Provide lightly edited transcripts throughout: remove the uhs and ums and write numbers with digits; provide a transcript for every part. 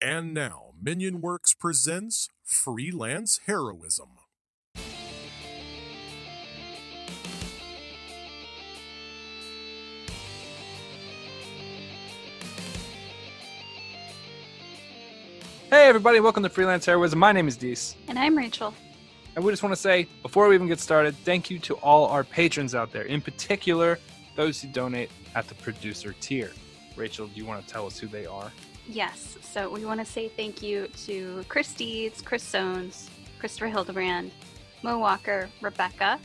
And now, Minion Works presents Freelance Heroism. Hey everybody, welcome to Freelance Heroism. My name is Dees. And I'm Rachel. And we just want to say, before we even get started, thank you to all our patrons out there. In particular, those who donate at the producer tier. Rachel, do you want to tell us who they are? Yes, so we want to say thank you to Chris Deeds, Chris Sones, Christopher Hildebrand, Mo Walker, Rebecca,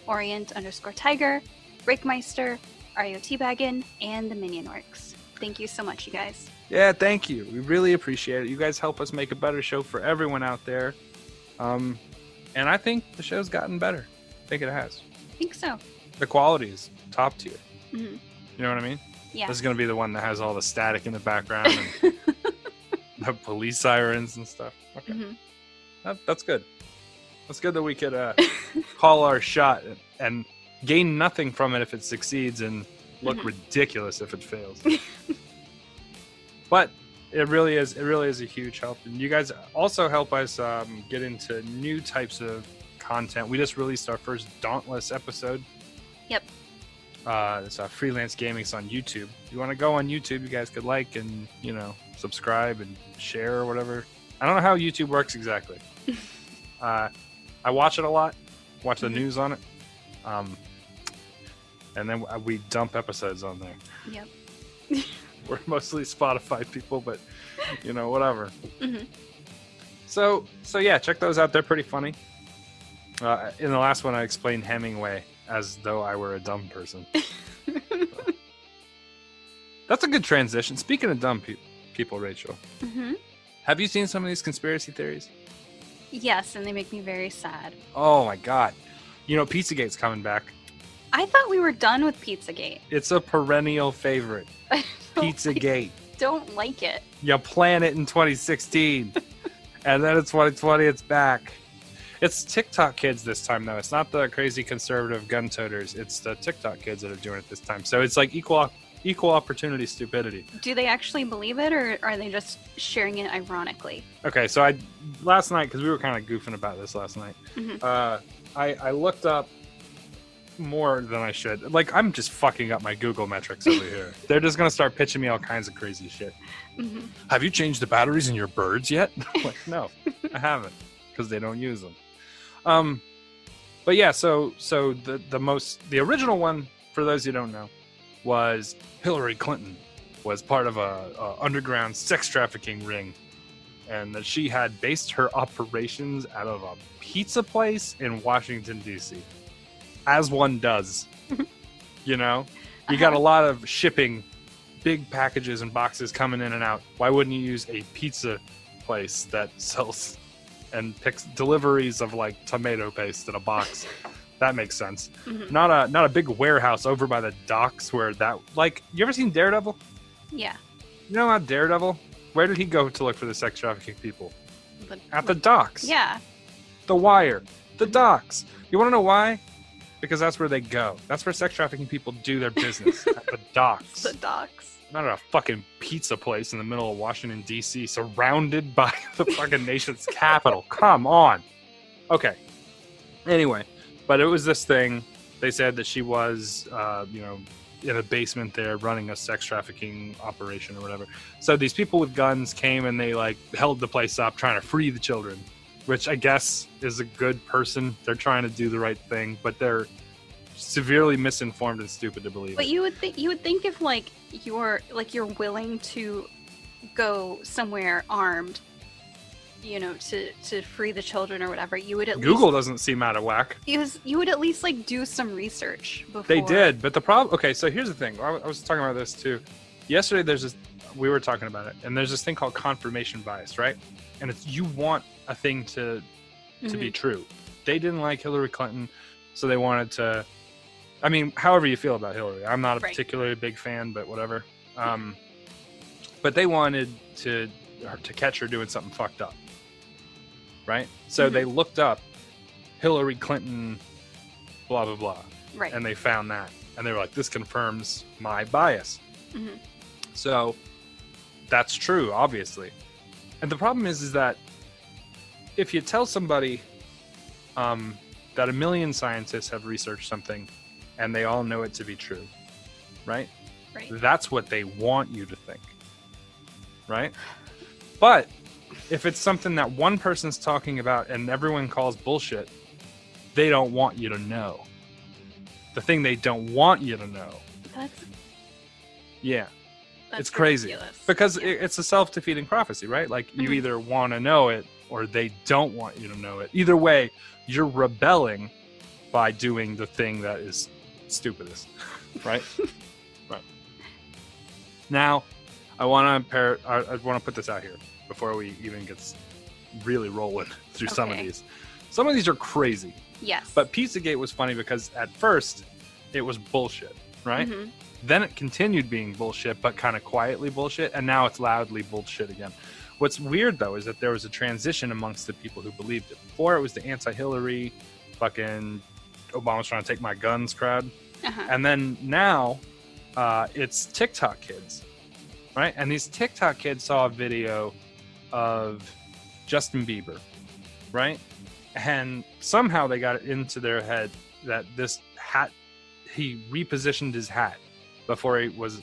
Orient_Tiger, Breakmeister, Ario Teabaggin, and the Minion Works. Thank you so much, you guys. Yeah, thank you. We really appreciate it. You guys help us make a better show for everyone out there. And I think the show's gotten better. I think it has. I think so. The quality is top tier. Mm-hmm. You know what I mean? Yeah. This is going to be the one that has all the static in the background and the police sirens and stuff. Okay. Mm-hmm. That's good. That's good that we could call our shot and gain nothing from it if it succeeds and look ridiculous if it fails. But it really is a huge help. And you guys also help us get into new types of content. We just released our first Dauntless episode. Yep. It's Freelance Gaming. It's on YouTube. If you want to go on YouTube, you guys could like and, subscribe and share or whatever. I don't know how YouTube works exactly. I watch it a lot. Watch the news on it. And then we dump episodes on there. Yep. We're mostly Spotify people, but, whatever. Mm-hmm. So yeah, check those out. They're pretty funny. In the last one, I explained Hemingway as though I were a dumb person. That's a good transition. Speaking of dumb people, Rachel, have you seen some of these conspiracy theories? Yes, and they make me very sad. Oh my God. Pizzagate's coming back. I thought we were done with Pizzagate. It's a perennial favorite. Pizzagate. Don't like it. You plan it in 2016, and then in 2020 it's back. It's TikTok kids this time, though. It's not the crazy conservative gun toters. It's the TikTok kids that are doing it this time. So it's like equal opportunity stupidity. Do they actually believe it, or are they just sharing it ironically? Okay, so last night, because we were kind of goofing about this last night, I looked up more than I should. Like, I'm just fucking up my Google metrics over here. They're just going to start pitching me all kinds of crazy shit. Have you changed the batteries in your birds yet? Like, no, I haven't, because they don't use them. But yeah, so the original one, for those who don't know, was Hillary Clinton was part of a underground sex trafficking ring, and that she had based her operations out of a pizza place in Washington, D.C., as one does. You got a lot of shipping, big packages and boxes coming in and out. Why wouldn't you use a pizza place that sells and picks deliveries of like tomato paste in a box? That makes sense. Not a big warehouse over by the docks where that, like, you ever seen Daredevil? Yeah. You know about Daredevil? Where did he go to look for the sex trafficking people? At the docks. Yeah. The Wire. The docks. You want to know why? Because that's where they go. That's where sex trafficking people do their business. At the docks. The docks. Not at a fucking pizza place in the middle of Washington, D.C., surrounded by the fucking nation's capital. Come on. Okay. Anyway, but it was this thing. They said that she was, in a basement there running a sex trafficking operation or whatever. So these people with guns came and they, like, held the place up trying to free the children, which I guess is a good person. They're trying to do the right thing, but they're severely misinformed and stupid to believe But it. you would think if you're willing to go somewhere armed, to free the children or whatever, you would at Google least, doesn't seem out of whack. you would at least like do some research before. They did, but the problem. Okay, so here's the thing. I was talking about this too yesterday. We were talking about it, and there's this thing called confirmation bias, right? And it's you want a thing to be true. They didn't like Hillary Clinton, so they wanted to. I mean, however you feel about Hillary, I'm not a particularly big fan, but whatever. But they wanted to catch her doing something fucked up, right? So they looked up Hillary Clinton, blah blah blah, right? And they found that, and they were like, "This confirms my bias." So that's true, obviously. And the problem is that if you tell somebody that a million scientists have researched something and they all know it to be true, right? Right. That's what they want you to think, right? But if it's something that one person's talking about and everyone calls bullshit, they don't want you to know. The thing they don't want you to know. That's It's crazy. ridiculous. Because it's a self-defeating prophecy, right? Like, you either want to know it or they don't want you to know it. Either way, you're rebelling by doing the thing that is stupidest, right? Right. Now, I want to put this out here before we even get really rolling through some of these. Some of these are crazy. Yes. But Pizzagate was funny because at first it was bullshit, right? Mm-hmm. Then it continued being bullshit, but kind of quietly bullshit, and now it's loudly bullshit again. What's weird, though, is that there was a transition amongst the people who believed it. Before, it was the anti-Hillary, fucking Obama's trying to take my guns crowd. Uh-huh. And then now it's TikTok kids, right? And these TikTok kids saw a video of Justin Bieber, right? And somehow they got it into their head that this hat, he repositioned his hat before he was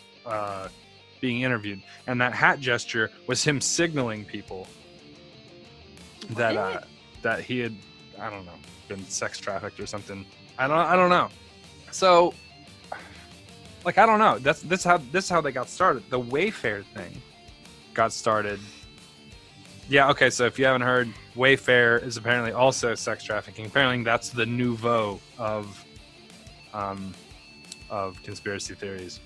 being interviewed, and that hat gesture was him signaling people that he had, I don't know, been sex trafficked or something. I don't know. So, like, I don't know. This how they got started. The Wayfair thing got started. Yeah, okay, so if you haven't heard, Wayfair is apparently also sex trafficking. Apparently that's the nouveau of conspiracy theories,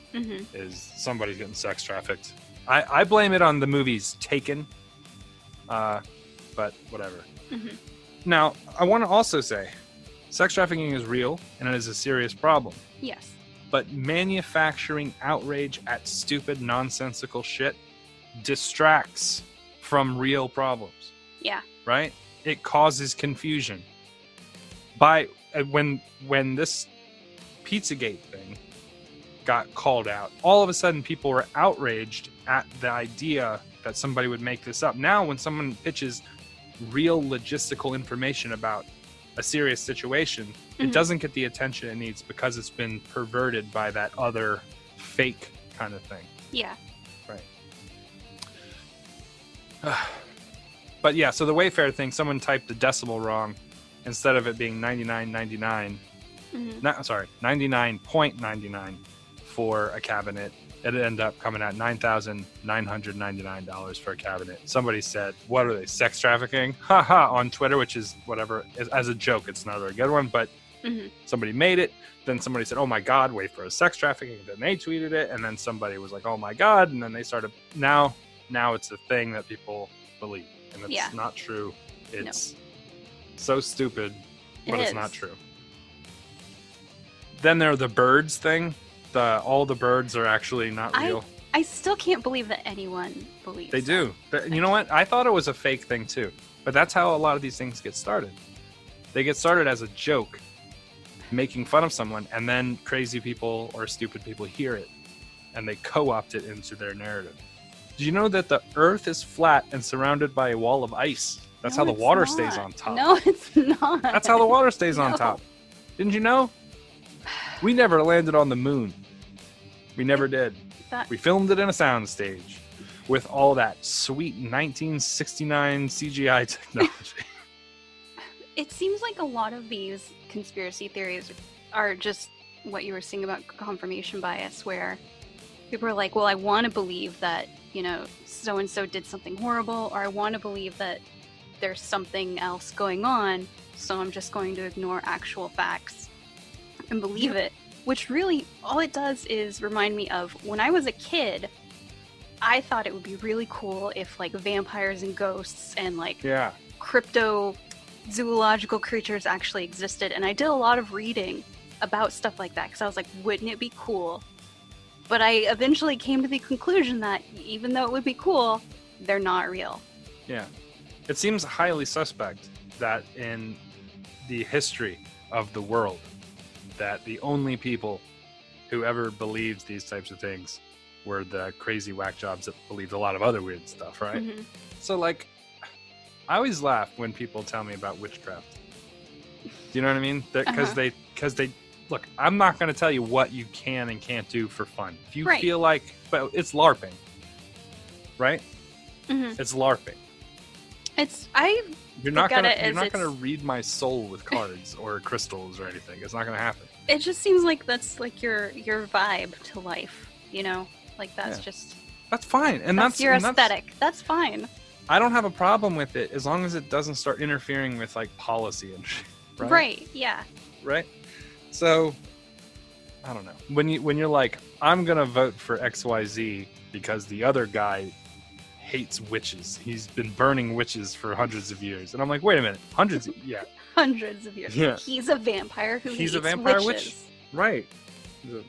is somebody's getting sex trafficked. I blame it on the movies Taken, but whatever. Now, I want to also say, sex trafficking is real, and it is a serious problem. Yes. But manufacturing outrage at stupid, nonsensical shit distracts from real problems. Yeah. Right? It causes confusion. When this Pizzagate thing got called out, all of a sudden people were outraged at the idea that somebody would make this up. Now, when someone pitches real logistical information about a serious situation, it doesn't get the attention it needs because it's been perverted by that other fake kind of thing. Yeah. Right. But yeah, so the Wayfair thing, someone typed the decimal wrong. Instead of it being 99.99, 99.99 for a cabinet, it ended up coming at $9,999 for a cabinet. Somebody said, what are they, sex trafficking? Haha, on Twitter, which is whatever, as a joke, it's not a very good one, but somebody made it. Then somebody said, oh my God, Wayfair is sex trafficking. Then they tweeted it, and then somebody was like, oh my God, and then they started, now it's a thing that people believe. And it's not true. It's so stupid, but it's not true. Then there are the birds thing. All the birds are actually not real. I still can't believe that anyone believes They do. You know what? I thought it was a fake thing too. But that's how a lot of these things get started. They get started as a joke, making fun of someone, and then crazy people or stupid people hear it, and they co-opt it into their narrative. Do you know that the Earth is flat and surrounded by a wall of ice? That's how the water stays on top. No, it's not. That's how the water stays on top. Didn't you know? We never landed on the moon. We never did. We filmed it in a soundstage with all that sweet 1969 CGI technology. It seems like a lot of these conspiracy theories are just what you were saying about confirmation bias, where people are like, well, I want to believe that, so-and-so did something horrible, or I want to believe that there's something else going on, so I'm just going to ignore actual facts and believe it. Which really, all it does is remind me of when I was a kid, I thought it would be really cool if, like, vampires and ghosts and, like, cryptozoological creatures actually existed. And I did a lot of reading about stuff like that, because I was like, wouldn't it be cool? But I eventually came to the conclusion that even though it would be cool, they're not real. Yeah. It seems highly suspect that in the history of the world, that the only people who ever believed these types of things were the crazy whack jobs that believed a lot of other weird stuff, right? Mhm. So like, I always laugh when people tell me about witchcraft. Do you know what I mean? Because they look. I'm not going to tell you what you can and can't do for fun. If you feel like, but it's LARPing, right? Mhm. It's LARPing. You're not gonna read my soul with cards or crystals or anything. It's not gonna happen. It just seems like that's like your vibe to life, you know? Like that's just that's fine, and that's your aesthetic. That's fine. I don't have a problem with it as long as it doesn't start interfering with like policy and shit. Right? Right. Yeah. Right. So I don't know. When you're like, I'm gonna vote for XYZ because the other guy hates witches. He's been burning witches for hundreds of years. And I'm like, wait a minute. Hundreds of, yeah. Hundreds of years. Yeah. He's a vampire who hates witches. Witch. Right. The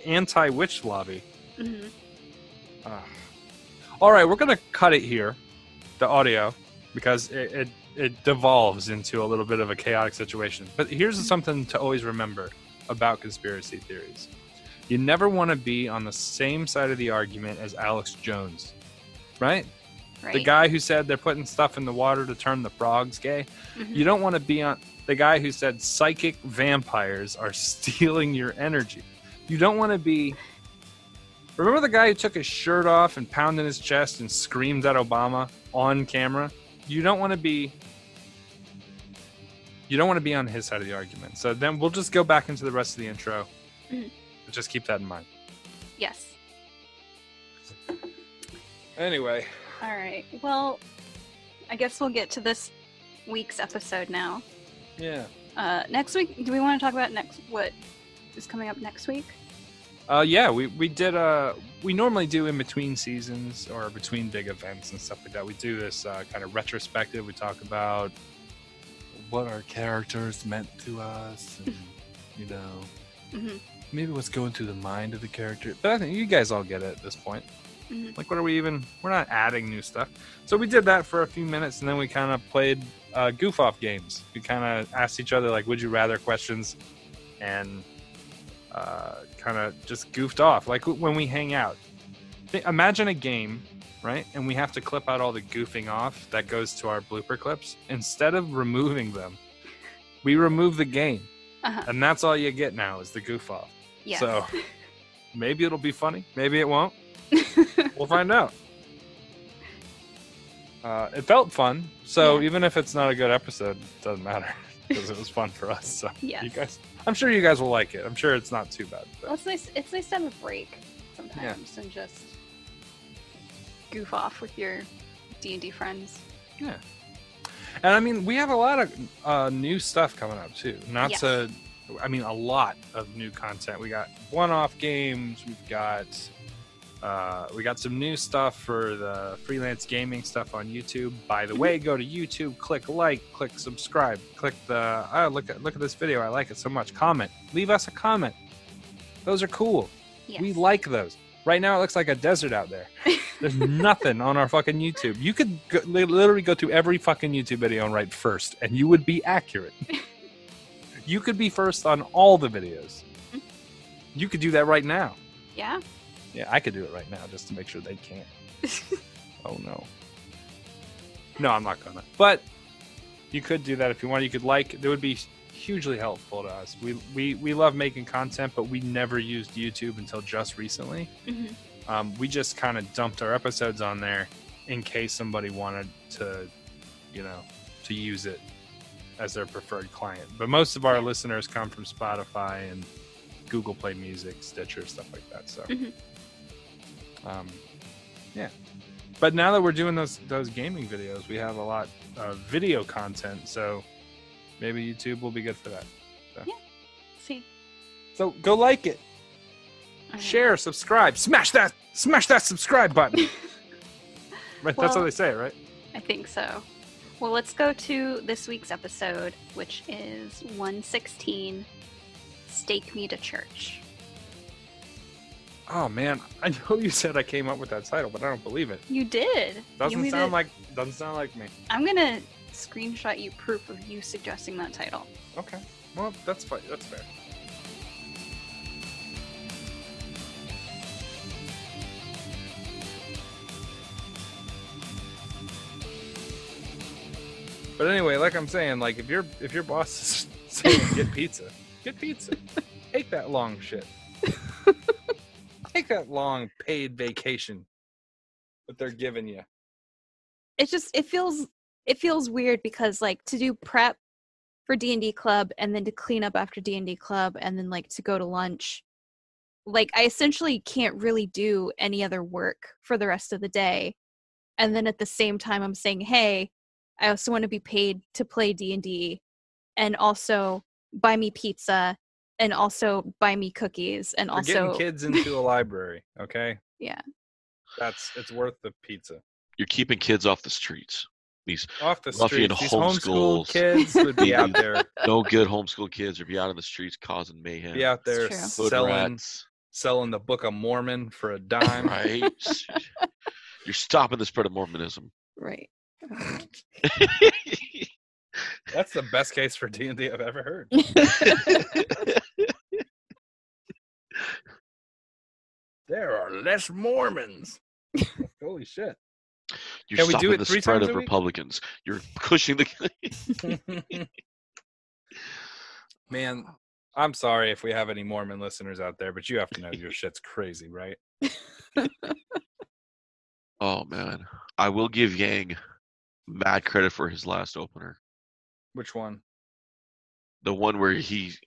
anti-witch lobby. Mm-hmm. All right, we're going to cut it here, the audio, because it devolves into a little bit of a chaotic situation. But here's something to always remember about conspiracy theories. You never want to be on the same side of the argument as Alex Jones, right? The guy who said they're putting stuff in the water to turn the frogs gay. Mm-hmm. You don't want to be on the guy who said psychic vampires are stealing your energy. You don't want to be... Remember the guy who took his shirt off and pounded his chest and screamed at Obama on camera? You don't want to be on his side of the argument. So then we'll just go back into the rest of the intro. Mm-hmm. Just keep that in mind. Yes. Anyway. All right. Well, I guess we'll get to this week's episode now. Yeah. Next week, do we want to talk about what is coming up next week? Yeah, we did we normally do in between seasons or between big events and stuff like that. We do this kind of retrospective. We talk about what our characters meant to us and mm-hmm. maybe what's going through the mind of the character. But I think you guys all get it at this point. Mm-hmm. Like, we're not adding new stuff. So we did that for a few minutes, and then we kind of played goof-off games. We kind of asked each other, like, would you rather questions, and kind of just goofed off. Like, when we hang out. Imagine a game, right? And we have to clip out all the goofing off that goes to our blooper clips. Instead of removing them, we remove the game. Uh-huh. And that's all you get now is the goof off. Yes. So maybe it'll be funny. Maybe it won't. We'll find out. It felt fun. So even if it's not a good episode, it doesn't matter because it was fun for us. So you guys, I'm sure you guys will like it. I'm sure it's not too bad. Well, it's nice. It's nice to have a break sometimes and just goof off with your D&D friends. Yeah. And I mean, we have a lot of new stuff coming up too. A lot of new content. We got one-off games. We've got some new stuff for the freelance gaming stuff on YouTube. By the way, go to YouTube, click like, click subscribe, click the look at this video. I like it so much. Comment. Leave us a comment. Those are cool. Yes. We like those. Right now, it looks like a desert out there. There's nothing on our fucking YouTube. You could literally go to every fucking YouTube video and write first, and you would be accurate. You could be first on all the videos. You could do that right now. Yeah. Yeah, I could do it right now just to make sure they can't. Oh, no. No, I'm not gonna. But you could do that if you want. You could like. It would be hugely helpful to us. We love making content, but we never used YouTube until just recently. Mm-hmm. We just kind of dumped our episodes on there in case somebody wanted to, to use it as their preferred client. But most of our listeners come from Spotify and Google Play Music, Stitcher, stuff like that. So, yeah. But now that we're doing those gaming videos, we have a lot of video content. So maybe YouTube will be good for that. So. Yeah. See. So go like it. Share, subscribe, smash that subscribe button. Right, well, that's how they say it, right? I think so. Well, let's go to this week's episode, which is 116, Stake Me to Church. Oh man, I know you said I came up with that title, but I don't believe it. You did. Doesn't sound like me. I'm gonna screenshot you proof of you suggesting that title. Okay. Well, that's fine. That's fair. But anyway, like I'm saying, like if your boss is saying get pizza. Take that long shit. Take that long paid vacation that they're giving you. It feels weird because like to do prep for D&D club and then to clean up after D&D club and then like to go to lunch, like I essentially can't really do any other work for the rest of the day. And then at the same time I'm saying, hey, I also want to be paid to play D&D and also buy me pizza and also buy me cookies and You're getting kids into a library, okay? Yeah. It's worth the pizza. You're keeping kids off the streets. These off the ruffian streets. These homeschooled homeschools. kids would be out there. No good homeschool kids would be out in the streets causing mayhem. Be out there Hood selling rats. selling the Book of Mormon for a dime. Right. You're stopping the spread of Mormonism. Right. That's the best case for D&D I've ever heard. There are less Mormons. Holy shit. You're Can we stopping do it the 3 spread times of a week? Republicans. You're pushing the... Man, I'm sorry if we have any Mormon listeners out there, but you have to know your shit's crazy, right? Oh, man. I will give Yang mad credit for his last opener. Which one? The one where he's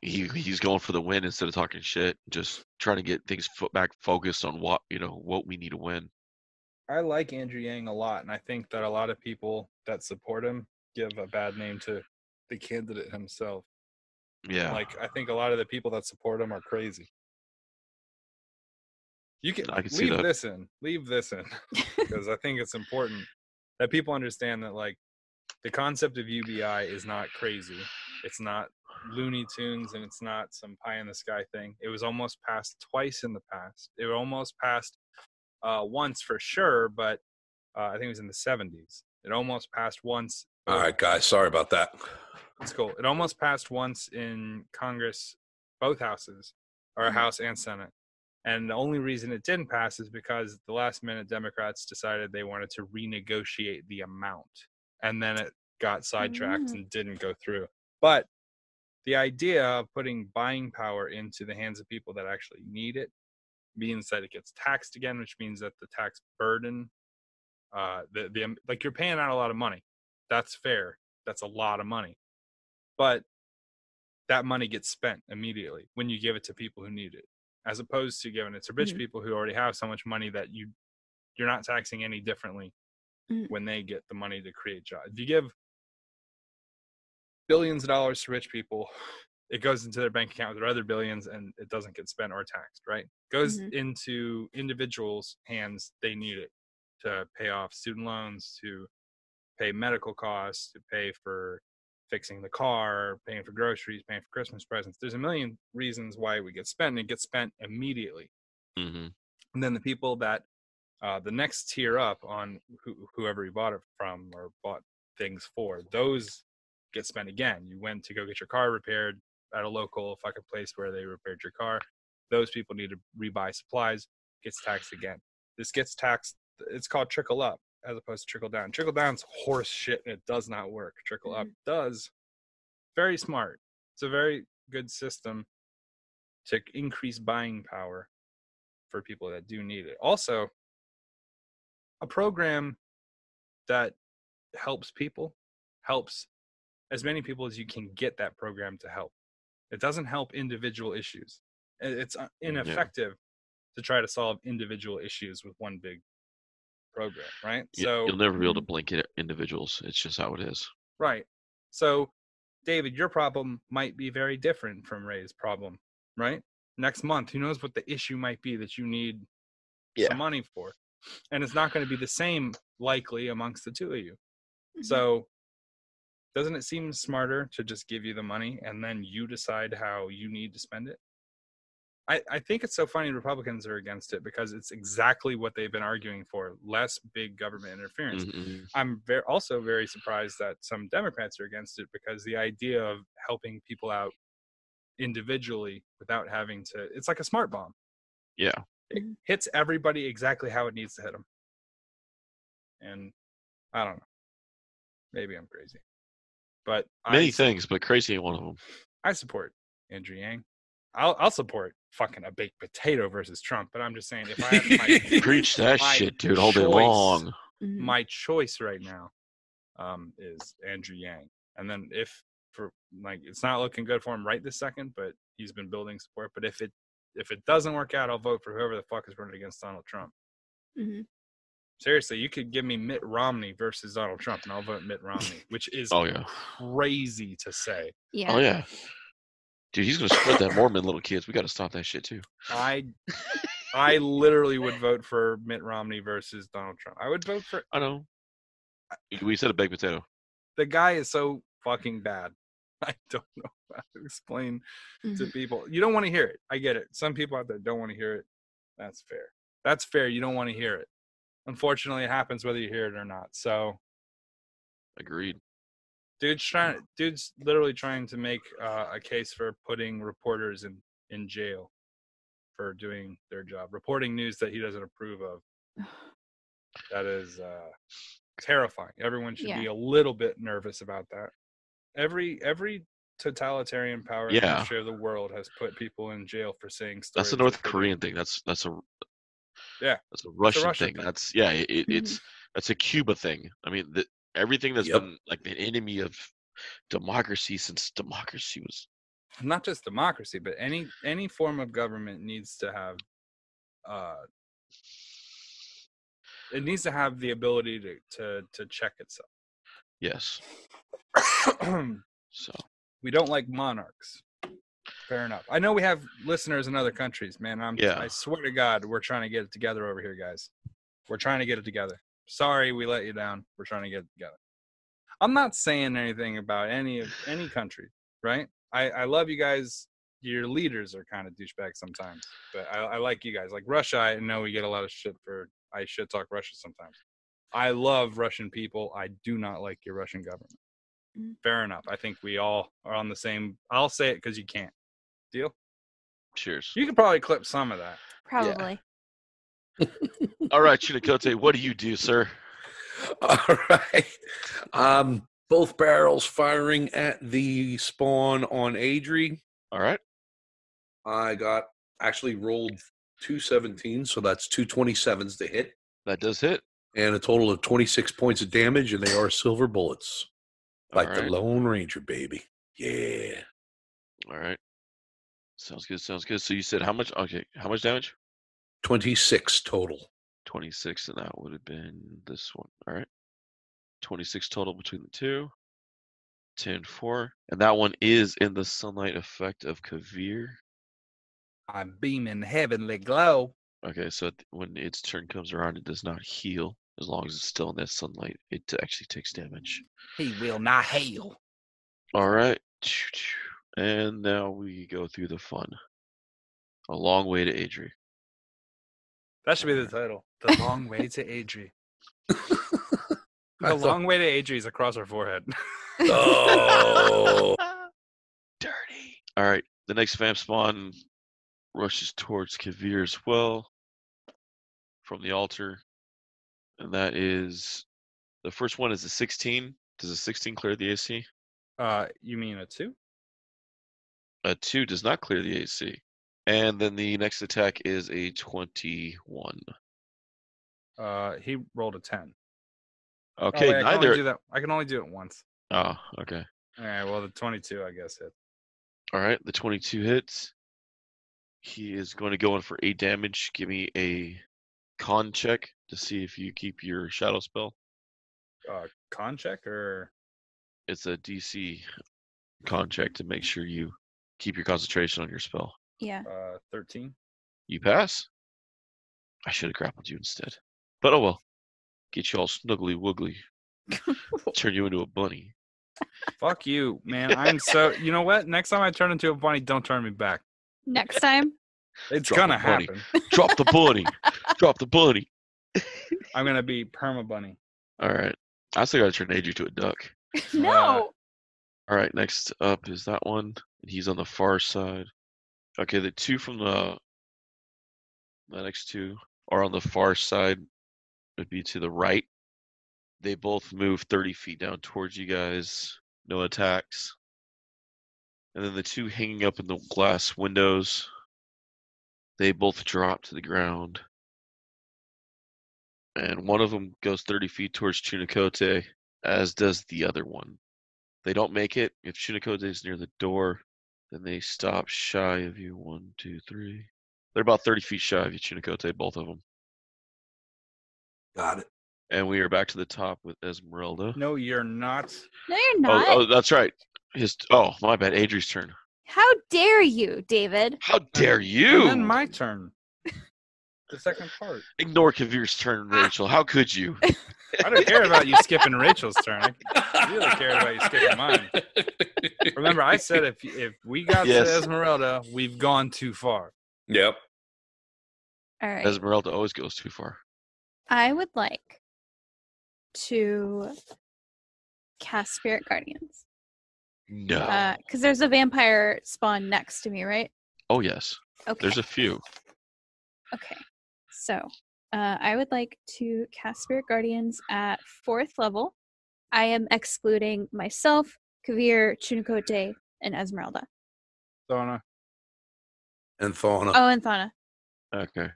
going for the win instead of talking shit, just trying to get things back focused on what we need to win. I like Andrew Yang a lot, and I think that a lot of people that support him give a bad name to the candidate himself. Yeah. Like, I think a lot of the people that support him are crazy. I can see leave that. Leave this in, because I think it's important that people understand that, like, the concept of UBI is not crazy. It's not Looney Tunes, and it's not some pie in the sky thing. It was almost passed twice in the past. It almost passed once for sure, but I think it was in the 70s. It almost passed once. All right, guys. Sorry about that. It's cool. It almost passed once in Congress, both houses, or House and Senate. And the only reason it didn't pass is because the last minute Democrats decided they wanted to renegotiate the amount. And then it got sidetracked and didn't go through. But the idea of putting buying power into the hands of people that actually need it means that it gets taxed again, which means that the tax burden, like, you're paying out a lot of money. That's fair. That's a lot of money. But that money gets spent immediately when you give it to people who need it, as opposed to giving it to rich people who already have so much money that you're not taxing any differently when they get the money to create jobs. If you give billions of dollars to rich people, it goes into their bank account with their other billions, and it doesn't get spent or taxed, right? It goes into individuals' hands. They need it to pay off student loans, to pay medical costs, to pay for fixing the car, paying for groceries, paying for Christmas presents. There's a million reasons why it gets spent, and it gets spent immediately. Mm-hmm. And then the people that the next tier up on whoever you bought it from or bought things for, those get spent again. You went to go get your car repaired at a local fucking place where they repaired your car. Those people need to rebuy supplies. Gets taxed again. This gets taxed. It's called trickle up as opposed to trickle down. Trickle down's horse shit, and it does not work. Trickle up does. Very smart. It's a very good system to increase buying power for people that do need it. Also, a program that helps people helps as many people as you can get that program to help. It doesn't help individual issues. It's ineffective to try to solve individual issues with one big program, right? So you'll never be able to blanket individuals. It's just how it is. Right. So, David, your problem might be very different from Ray's problem, right? Next month, who knows what the issue might be that you need some money for. And it's not going to be the same, likely, amongst the two of you. So, doesn't it seem smarter to just give you the money and then you decide how you need to spend it? I think it's so funny Republicans are against it because it's exactly what they've been arguing for, less big government interference. Mm-hmm. I'm also very surprised that some Democrats are against it because the idea of helping people out individually without having to, it's like a smart bomb. Yeah. It hits everybody exactly how it needs to hit them. And I don't know. Maybe I'm crazy. But Many things, but crazy ain't one of them. I support Andrew Yang. I'll support fucking a baked potato versus Trump, but I'm just saying if I have my Preach that my shit, dude, all day choice- long. my choice right now is Andrew Yang. And then if it's not looking good for him right this second, but he's been building support. But if it doesn't work out, I'll vote for whoever the fuck is running against Donald Trump. Mm-hmm. Seriously, you could give me Mitt Romney versus Donald Trump, and I'll vote Mitt Romney, which is crazy to say. Yeah. Oh yeah. Dude, he's gonna spread that Mormon little kids. We gotta stop that shit too. I literally would vote for Mitt Romney versus Donald Trump. I would vote for. I know. We said a baked potato. The guy is so fucking bad. I don't know how to explain to people. You don't want to hear it. I get it. Some people out there don't want to hear it. That's fair. That's fair. You don't want to hear it. Unfortunately, it happens whether you hear it or not. So, agreed. Dude's literally trying to make a case for putting reporters in jail for doing their job, reporting news that he doesn't approve of. That is terrifying. Everyone should be a little bit nervous about that. Every totalitarian power in the history of the world has put people in jail for saying stories. That's a North Korean thing. That's a Russian thing. That's it's a Cuba thing. I mean, everything that's been like an enemy of democracy since democracy was not just democracy, but any form of government needs to have it needs to have the ability to check itself. Yes. So we don't like monarchs. Fair enough. I know we have listeners in other countries, man. I swear to God, we're trying to get it together over here, guys. We're trying to get it together. Sorry we let you down. We're trying to get it together. I'm not saying anything about any country, right? I love you guys. Your leaders are kind of douchebags sometimes, but I like you guys. Like Russia, I know we get a lot of shit for I shit talk Russia sometimes. I love Russian people. I do not like your Russian government. Fair enough. I think we all are on the same. I'll say it because you can't. Deal? Cheers. You could probably clip some of that. Probably. Yeah. All right, Chinakote, what do you do, sir? All right. Both barrels firing at the spawn on Adrie. All right. I actually rolled 2 17s, so that's 2 27s to hit. That does hit. And a total of 26 points of damage, and they are silver bullets. Like the Lone Ranger, baby. Yeah. All right. Sounds good. So you said how much? Okay. How much damage? 26 total. 26, and that would have been this one. All right. 26 total between the two. 10, 4. And that one is in the sunlight effect of Kavir. I'm beaming heavenly glow. Okay, so when its turn comes around, it does not heal. As long as it's still in that sunlight, it actually takes damage. He will not heal. All right. And now we go through the fun. A long way to Adrie. That should be the title. The long way to Adrie. The long way to Adrie is across our forehead. Oh. Dirty. All right. The next vamp spawn rushes towards Kavir as well from the altar. And that is the first one is a 16. Does a 16 clear the AC? You mean a 2? A 2 does not clear the AC. And then the next attack is a 21. He rolled a 10. Okay, wait, neither. I can only do it once. Oh, okay. All right, well, the 22, I guess, hit. All right, the 22 hits. He is going to go in for 8 damage. Give me a con check to see if you keep your shadow spell. Con check or? It's a DC con check to make sure you keep your concentration on your spell. Yeah. 13. You pass? I should have grappled you instead. But oh well. Get you all snuggly woogly. Turn you into a bunny. Fuck you, man. I'm so. You know what? Next time I turn into a bunny, don't turn me back. Next time? It's Drop gonna the bunny. happen. Drop the bunny. Drop the bunny. I'm gonna be perma bunny. All right. I still gotta turn Adrie to a duck. No. All right. Next up is that one. He's on the far side. Okay, the two from the next two are on the far side. Would be to the right. They both move 30 feet down towards you guys. No attacks. And then the two hanging up in the glass windows, they both drop to the ground. And one of them goes 30 feet towards Chunikote, as does the other one. They don't make it. If Chunikote is near the door, then they stop shy of you. 1, 2, 3. They're about 30 feet shy of you, Chunikote, both of them. Got it. And we are back to the top with Esmeralda. No, you're not. No, you're not. Oh, that's right. My bad. Adrie's turn. How dare you, David? How dare you? And then my turn. The second part. Ignore Kavir's turn, Rachel. How could you? I don't care about you skipping Rachel's turn. I really cared about you skipping mine. Remember, I said if we got to Esmeralda, we've gone too far. Yep. All right. Esmeralda always goes too far. I would like to cast Spirit Guardians. No. Because there's a vampire spawn next to me, right? Oh, yes. Okay. There's a few. Okay. So, I would like to cast Spirit Guardians at 4th level. I am excluding myself, Kavir, Chunikote, and Esmeralda. Thana. And Fauna. Oh, and Thana. Okay.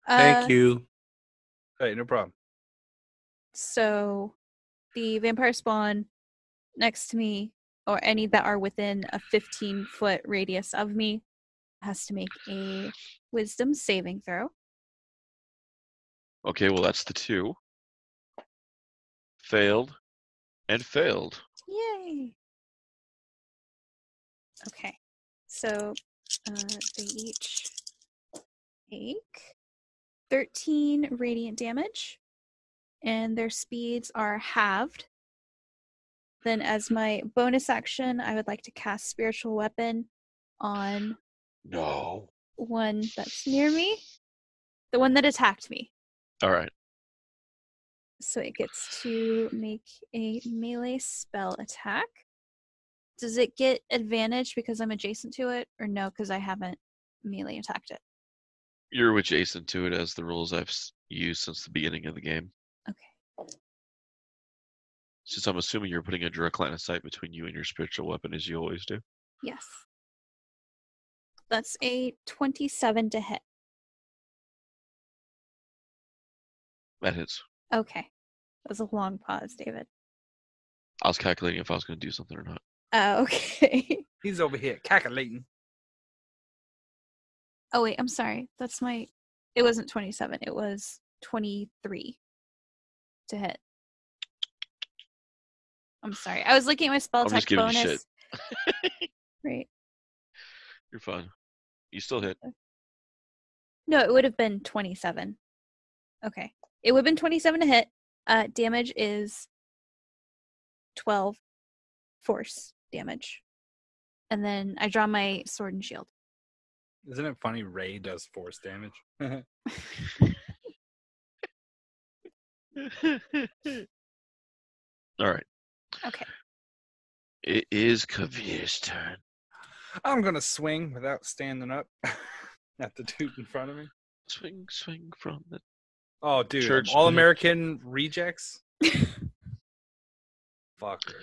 Thank you. Hey, no problem. So, the vampire spawn next to me, or any that are within a 15-foot radius of me, has to make a wisdom saving throw. Okay, well, that's the 2. Failed. And failed. Yay! Okay, so they each take 13 radiant damage, and their speeds are halved. Then as my bonus action, I would like to cast Spiritual Weapon on No. one that's near me. The one that attacked me. All right. So it gets to make a melee spell attack. Does it get advantage because I'm adjacent to it, or no, because I haven't melee attacked it? You're adjacent to it as the rules I've used since the beginning of the game. Okay. Since I'm assuming you're putting a direct line of sight between you and your spiritual weapon, as you always do. Yes. That's a 27 to hit. That hits. Okay. That was a long pause, David. I was calculating if I was going to do something or not. Okay. He's over here calculating. Oh, wait, I'm sorry. That's my... It wasn't 27. It was 23 to hit. I'm sorry. I was looking at my spell I'm attack just giving bonus. you shit. Right. You're fine. You still hit. No, it would have been 27. Okay. It would have been 27 to hit. Damage is 12 force damage. And then I draw my sword and shield. Isn't it funny Ray does force damage? All right. Okay. It is Kavir's turn. I'm going to swing without standing up at the dude in front of me. Swing, swing from the... Oh, dude. Church All-American rejects? Fucker.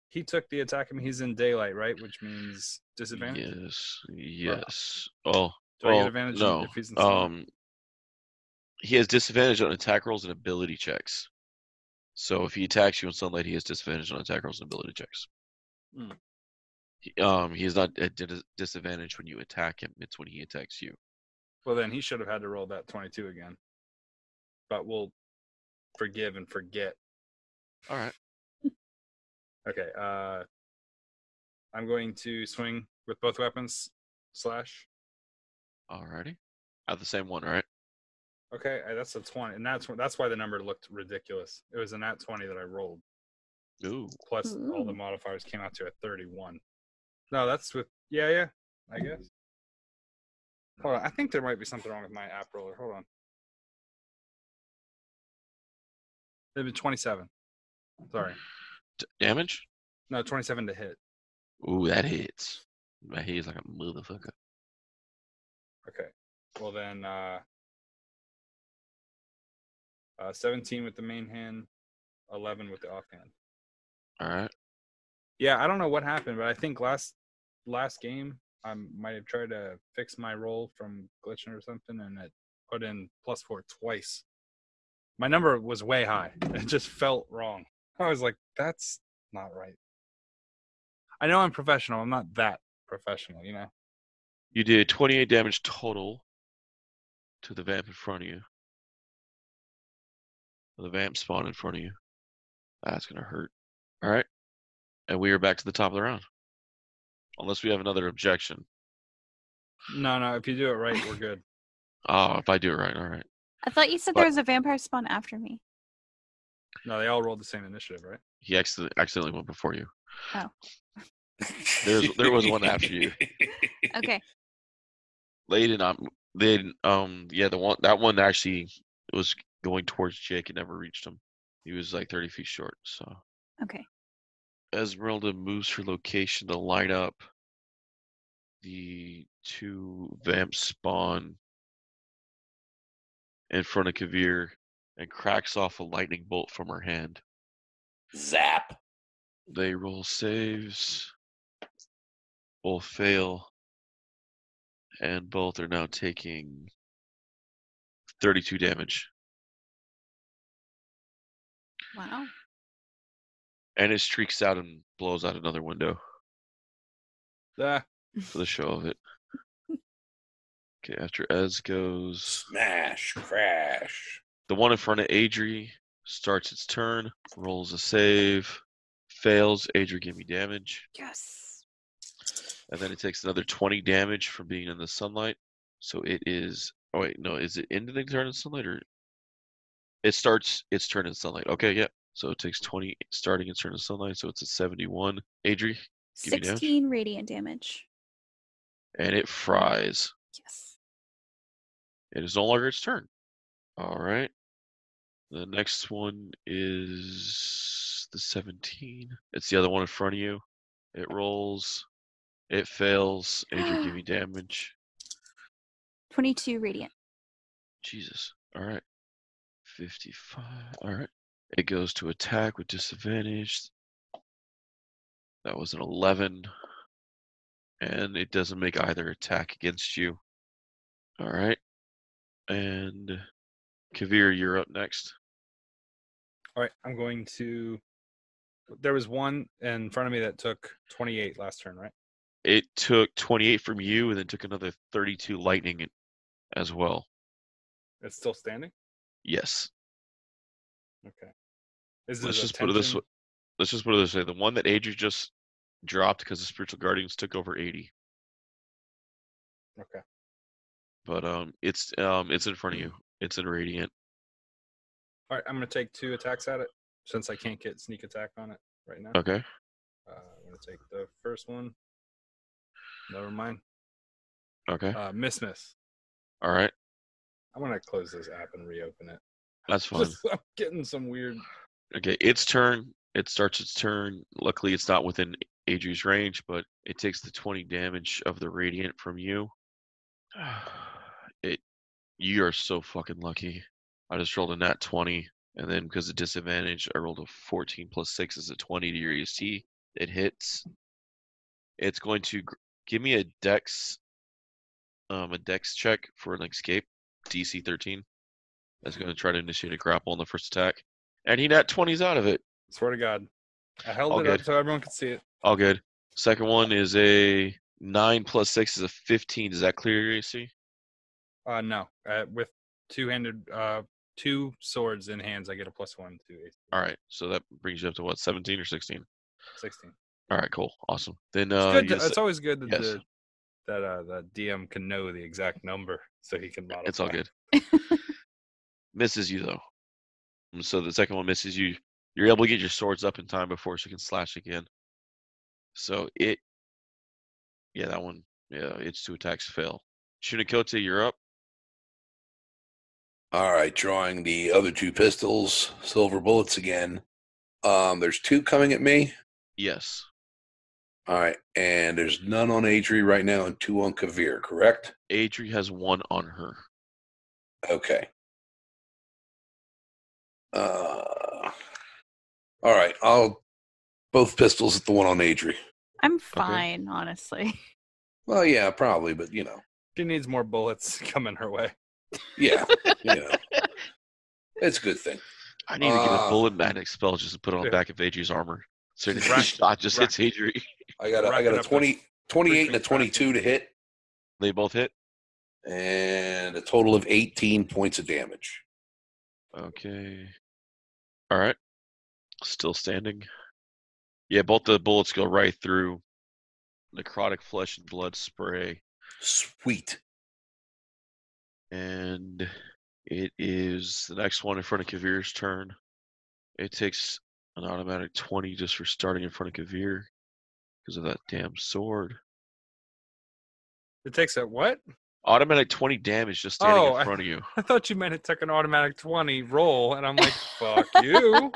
He took the attack. I mean, he's in daylight, right? Which means disadvantage? Yes. Oh, Do I get advantage no. if he's in sunlight? He has disadvantage on attack rolls and ability checks. So if he attacks you in sunlight, he has disadvantage on attack rolls and ability checks. He is not at disadvantage when you attack him. It's when he attacks you. Well, then he should have had to roll that 22 again. But we'll forgive and forget. All right. Okay. I'm going to swing with both weapons. Slash. Alrighty. At the same one, right? Okay, that's a 20, and that's why the number looked ridiculous. It was a nat 20 that I rolled. Ooh. Plus all the modifiers came out to a 31. No, that's with I guess. Hold on, I think there might be something wrong with my app roller. Hold on. It'd be 27. Sorry. Damage? No, 27 to hit. Ooh, that hits. That hits like a motherfucker. Okay. Well then 17 with the main hand, 11 with the offhand. All right. Yeah, I don't know what happened, but I think last game I might have tried to fix my roll from glitching or something, and it put in +4 twice. My number was way high. It just felt wrong. I was like, that's not right. I know I'm professional. I'm not that professional, you know? You did 28 damage total to the vamp in front of you. The vamp spawn in front of you. That's going to hurt. All right. And we are back to the top of the round. Unless we have another objection. No. If you do it right, we're good. Oh, if I do it right, all right. I thought you said there was a vampire spawn after me. No, they all rolled the same initiative, right? He accidentally went before you. Oh. There was one after you. Okay. That one actually was going towards Jake and never reached him. He was like 30 feet short. So Okay. Esmeralda moves her location to line up. The two vamps spawn in front of Kavir and cracks off a lightning bolt from her hand. Zap. They roll saves. Both fail. And both are now taking 32 damage. Wow. And it streaks out and blows out another window Ah, for the show of it. Okay, after Ez goes, Smash. Crash. the one in front of Adrie starts its turn, rolls a save, fails. Adrie, give me damage. Yes. And then it takes another 20 damage from being in the sunlight. So it is. Oh, wait, no. Is it ending turn in sunlight or. It starts its turn in sunlight. Okay, yeah. So it takes 20 starting its turn in sunlight. So it's at 71. Adrie, give me damage. 16 radiant damage. And it fries. Yes. It is no longer its turn. All right. The next one is the 17. It's the other one in front of you. It rolls. It fails. Adrie, give me damage. 22 radiant. Jesus. All right. 55. All right. It goes to attack with disadvantage. That was an 11. And it doesn't make either attack against you. All right. And Kavir, you're up next. all right. I'm going to. There was one in front of me that took 28 last turn, right? It took 28 from you and then took another 32 lightning as well. It's still standing? Yes. Okay. Is Let's it just put it this way. attention? Let's just put it this way. The one that Adrie just dropped because the spiritual guardians took over 80. Okay. But it's in front of you. It's in radiant. All right. I'm going to take 2 attacks at it since I can't get sneak attack on it right now. Okay. I'm going to take the first one. Never mind. Okay. Miss. All right. I'm going to close this app and reopen it. That's fine. I'm getting some weird. Okay, its turn. It starts its turn. Luckily, it's not within Adrie's range, but it takes the 20 damage of the radiant from you. You are so fucking lucky. I just rolled a nat 20, and then because of disadvantage, I rolled a 14 plus 6 is a 20 to your EC. It hits. It's going to give me a dex check for an escape, DC 13. That's going to try to initiate a grapple on the first attack. And he nat 20's out of it. Swear to God. I held All it good. up so everyone could see it. All good. Second one is a 9 plus 6 is a 15. Does that clear your AC? No. With two-handed, 2 swords in hands, I get a +1 to AC. All right. So that brings you up to what, 17 or 16? 16. All right, cool. Awesome. Then It's good. It's always good that yes. the DM can know the exact number so he can modify. It's all good. Misses you though. So the second one misses you. You're able to get your swords up in time before she can slash again. So that one, its 2 attacks fail. Shunikote, you're up. All right, drawing the other 2 pistols, silver bullets again. There's 2 coming at me. Yes. All right, and there's none on Adrie right now and 2 on Kavir, correct? Adrie has 1 on her. Okay. All right, I'll Both pistols at the one on Adrie. I'm fine, honestly. Well, yeah, probably, but She needs more bullets coming her way. Yeah, it's a good thing. I need to get a bullet magnetic spell just to put on the back of Adrie's armor. So the shot just hits Adrie. I got a 28 and a 22 to hit. They both hit? And a total of 18 points of damage. Okay. All right. Still standing. Yeah, both the bullets go right through. Necrotic flesh and blood spray. Sweet. And it is the next one in front of Kavir's turn. It takes an automatic 20 just for starting in front of Kavir because of that damn sword. It takes a what? Automatic 20 damage just standing in front of you. I thought you meant it took an automatic 20 roll, and I'm like, fuck you.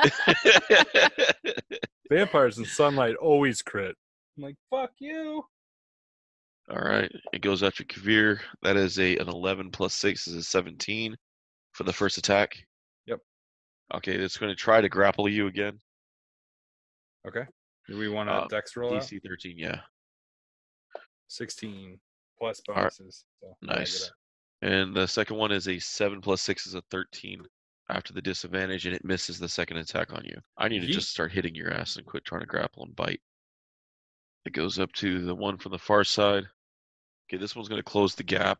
Vampires in sunlight always crit. I'm like, fuck you. All right. It goes after Kavir. That is an 11 plus 6 is a 17 for the first attack. Yep. Okay, it's going to try to grapple you again. Okay. Do we want a dex roll out? DC 13, yeah. 16 plus bonuses. Right. So nice. And the second one is a 7 plus 6 is a 13 after the disadvantage, and it misses the second attack on you. I need to just start hitting your ass and quit trying to grapple and bite. It goes up to the one from the far side. Okay, this one's going to close the gap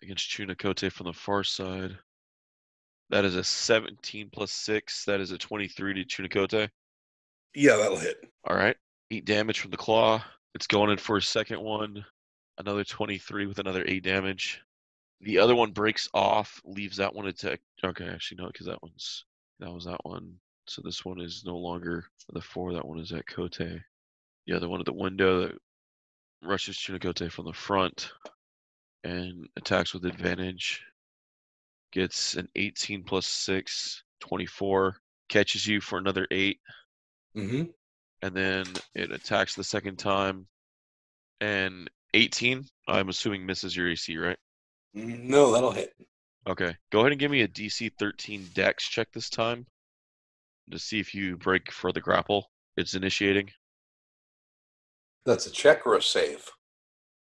against Chunakote from the far side. That is a 17 plus 6. That is a 23 to Chunakote. Yeah, that'll hit. All right. 8 damage from the claw. It's going in for a second one. Another 23 with another 8 damage. The other one breaks off, leaves that one attack. Okay, actually, no, because that was that one. So this one is no longer the 4. That one is at Kote. The other one at the window that rushes Chunakote from the front and attacks with advantage. Gets an 18 plus 6, 24. Catches you for another 8. Mm-hmm. And then it attacks the second time. And 18, I'm assuming misses your AC, right? No, that'll hit. Okay. Go ahead and give me a DC 13 Dex check this time to see if you break for the grapple. It's initiating. That's a check or a save?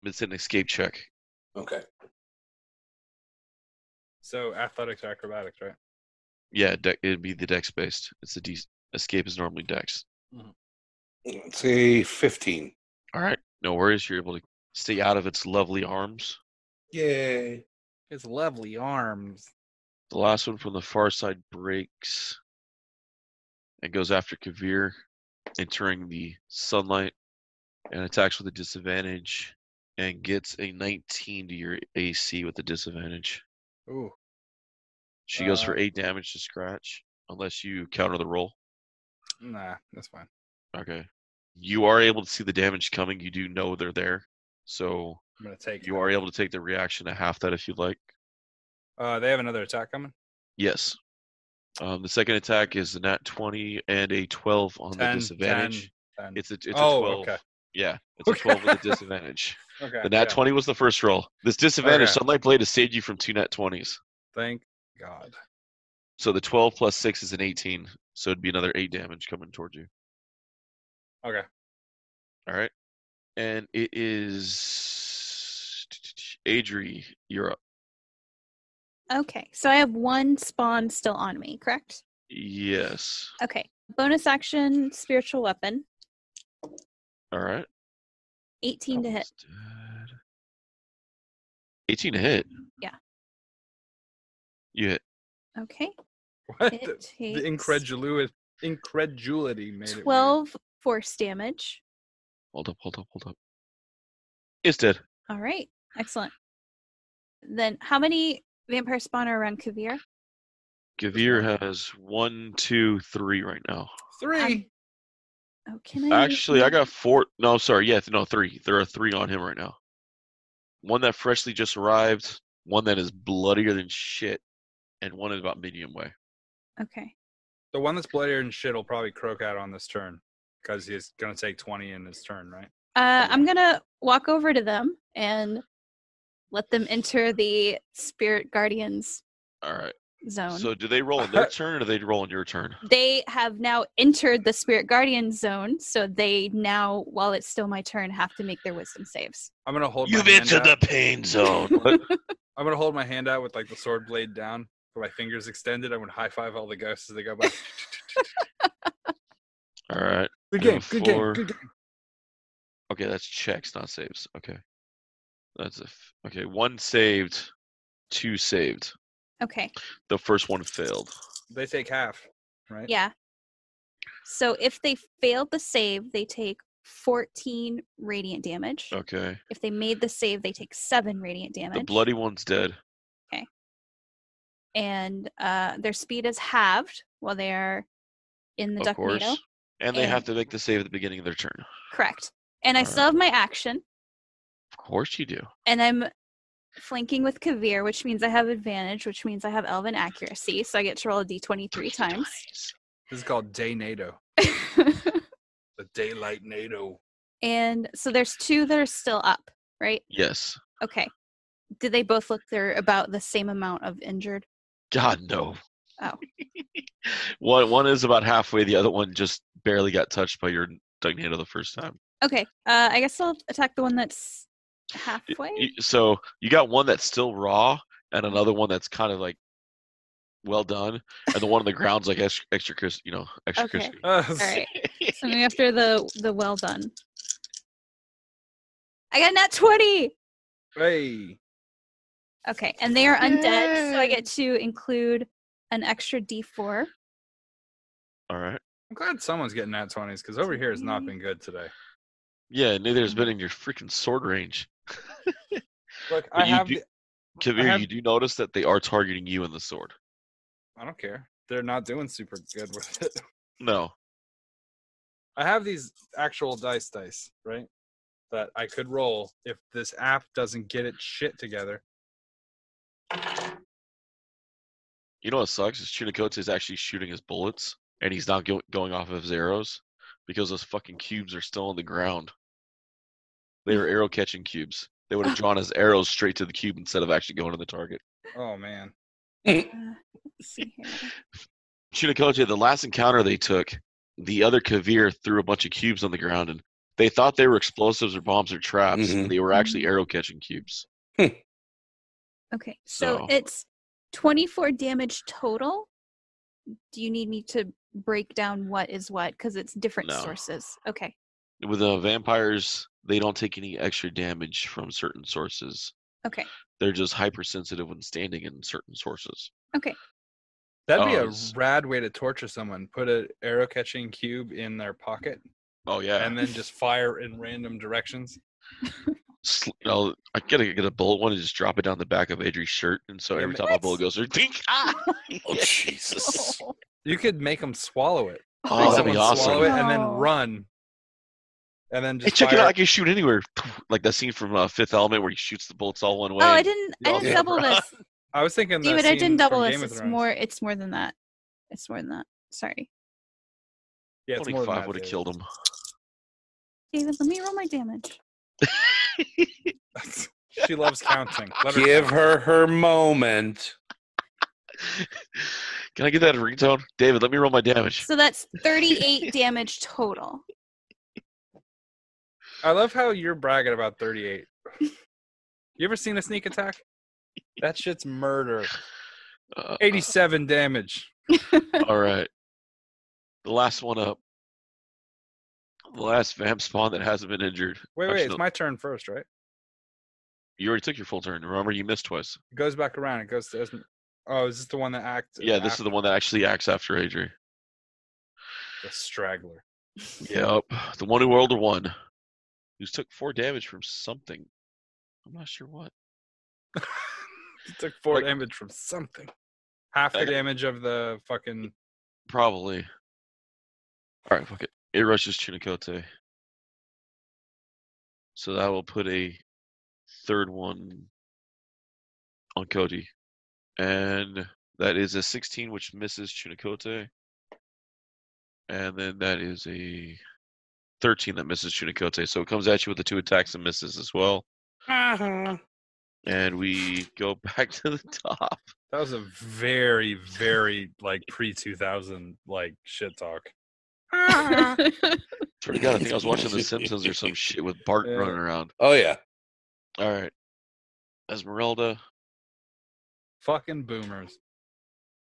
It's an escape check. Okay. So athletics, acrobatics, right? Yeah, it'd be the Dex based. It's the escape is normally Dex. It's a 15. All right. No worries. You're able to stay out of its lovely arms. Yay. Its lovely arms. The last one from the far side breaks and goes after Kavir, entering the sunlight, and attacks with a disadvantage and gets a 19 to your AC with the disadvantage. Ooh. She goes for 8 damage to scratch, unless you counter the roll. Nah, that's fine. Okay. You are able to see the damage coming. You do know they're there. So I'm gonna take you are able to take the reaction at half that if you'd like. They have another attack coming? Yes. The second attack is a nat 20 and a 12 on the disadvantage. 10. It's a 12. Okay. Yeah, it's a 12 with a disadvantage. Okay. The nat 20 was the first roll. This disadvantage Sunlight Blade has saved you from 2 nat 20s. Thank God. So the 12 plus 6 is an 18. So it'd be another 8 damage coming towards you. Okay. All right. And it is Adrie, you're up. Okay, so I have one spawn still on me, correct? Yes. Okay. Bonus action, spiritual weapon. All right. 18 to hit. Dead. 18 to hit? Yeah. You hit. Okay. What? It The takes incredulity made 12 force damage. Hold up. It's dead. All right. Excellent. Then how many vampire spawn are around Kavir? Kavir has 1, 2, 3 right now. 3. Oh, can I? Actually, I got 4. No, sorry. Yeah, no, 3. There are 3 on him right now. One that freshly just arrived, one that is bloodier than shit, and one is about medium way. Okay. The one that's bloodier than shit will probably croak out on this turn because he's going to take 20 in his turn, right? I'm going to walk over to them and let them enter the Spirit Guardians. All right. zone. So do they roll in their turn or do they roll in your turn? They have now entered the Spirit Guardian zone, so they now, while it's still my turn, have to make their wisdom saves. I'm gonna hold. You've my hand entered out. the pain zone. I'm gonna hold my hand out with like the sword blade down, with my fingers extended. I'm gonna high five all the ghosts as they go by. All right. Good We game. have Good four. game. Good game. Okay, that's checks, not saves. Okay. Okay, one saved, two saved. Okay. The first one failed. They take half, right? Yeah. So if they failed the save, they take 14 radiant damage. Okay. If they made the save, they take 7 radiant damage. The bloody one's dead. Okay. And their speed is halved while they are in the Of Ducknado. course. And they have to make the save at the beginning of their turn. Correct. And I All still have my action. Of course you do. And I'm flanking with Kavir, which means I have advantage, which means I have Elven accuracy. So I get to roll a d20 3 times. This is called Day NATO. The Daylight NATO. And so there's 2 that are still up, right? Yes. Okay. Did they both look they're about the same amount of injured? God, no. Oh. One is about halfway. The other one just barely got touched by your Dugnado the first time. Okay. I guess I'll attack the one that's halfway. So you got one that's still raw and another one that's kind of like well done, and the one on the ground's like extra crispy, extra Okay. crispy. All right. So I'm after the well done. I got nat 20. Hey. Okay, and they are undead, so I get to include an extra d4. All right. I'm glad someone's getting nat 20s because over here has not been good today. Yeah, neither has been in your freaking sword range. Look, Kavir, you do notice that they are targeting you in the sword. I don't care. They're not doing super good with it. No. I have these actual dice, right? That I could roll if this app doesn't get its shit together. You know what sucks is Chunikote is actually shooting his bullets, and he's not going off of his arrows because those fucking cubes are still on the ground. They were arrow catching cubes. They would have drawn his arrows straight to the cube instead of actually going to the target. Oh man. Let's see here. Chunikote, the last encounter they took, the other Kavir threw a bunch of cubes on the ground, and they thought they were explosives or bombs or traps, and they were actually arrow catching cubes. Okay, so it's 24 damage total. Do you need me to break down what is what? Because it's different sources. Okay. With vampires, they don't take any extra damage from certain sources. Okay. They're just hypersensitive when standing in certain sources. Okay. That'd be a rad way to torture someone. Put an arrow catching cube in their pocket. Oh, yeah. And then just fire in random directions. I gotta get a bullet one and just drop it down the back of Adrie's shirt, and so every time a bullet goes, think, ah! Oh, Jesus. You could make them swallow it. Oh, that'd be awesome. Swallow it and then run. And then just check it out. I can shoot anywhere. Like that scene from Fifth Element where he shoots the bullets all one way. Oh, I didn't double this. I was thinking David, I didn't double this. It's more than that. It's more than that. Sorry. Yeah, 25 would have killed him. David, let me roll my damage. She loves counting. Give her moment. Can I get that a ringtone? David, let me roll my damage. So that's 38 damage total. I love how you're bragging about 38. You ever seen a sneak attack? That shit's murder. 87 damage. All right. The last one up. The last vamp spawn that hasn't been injured. Wait, it's my turn first, right? You already took your full turn. Remember, you missed twice. It goes back around. It goes to... Oh, is this the one that acts? Yeah, this is the one that actually acts after Adrie. The straggler. Yep. The one who rolled a 1. Who took 4 damage from something. I'm not sure what. He took 4 damage from something. Half the damage of the fucking... Probably. Alright, fuck it. It rushes Chunikote. So that will put a third one on Cody. And that is a 16, which misses Chunikote. And then that is a 13 that misses Chunikote. So it comes at you with the 2 attacks and misses as well. And we go back to the top. That was a very, very like pre-2000 like shit talk. Swear to God, I think I was watching The Simpsons or some shit with Bart running around. Oh, yeah. All right. Esmeralda. Fucking boomers.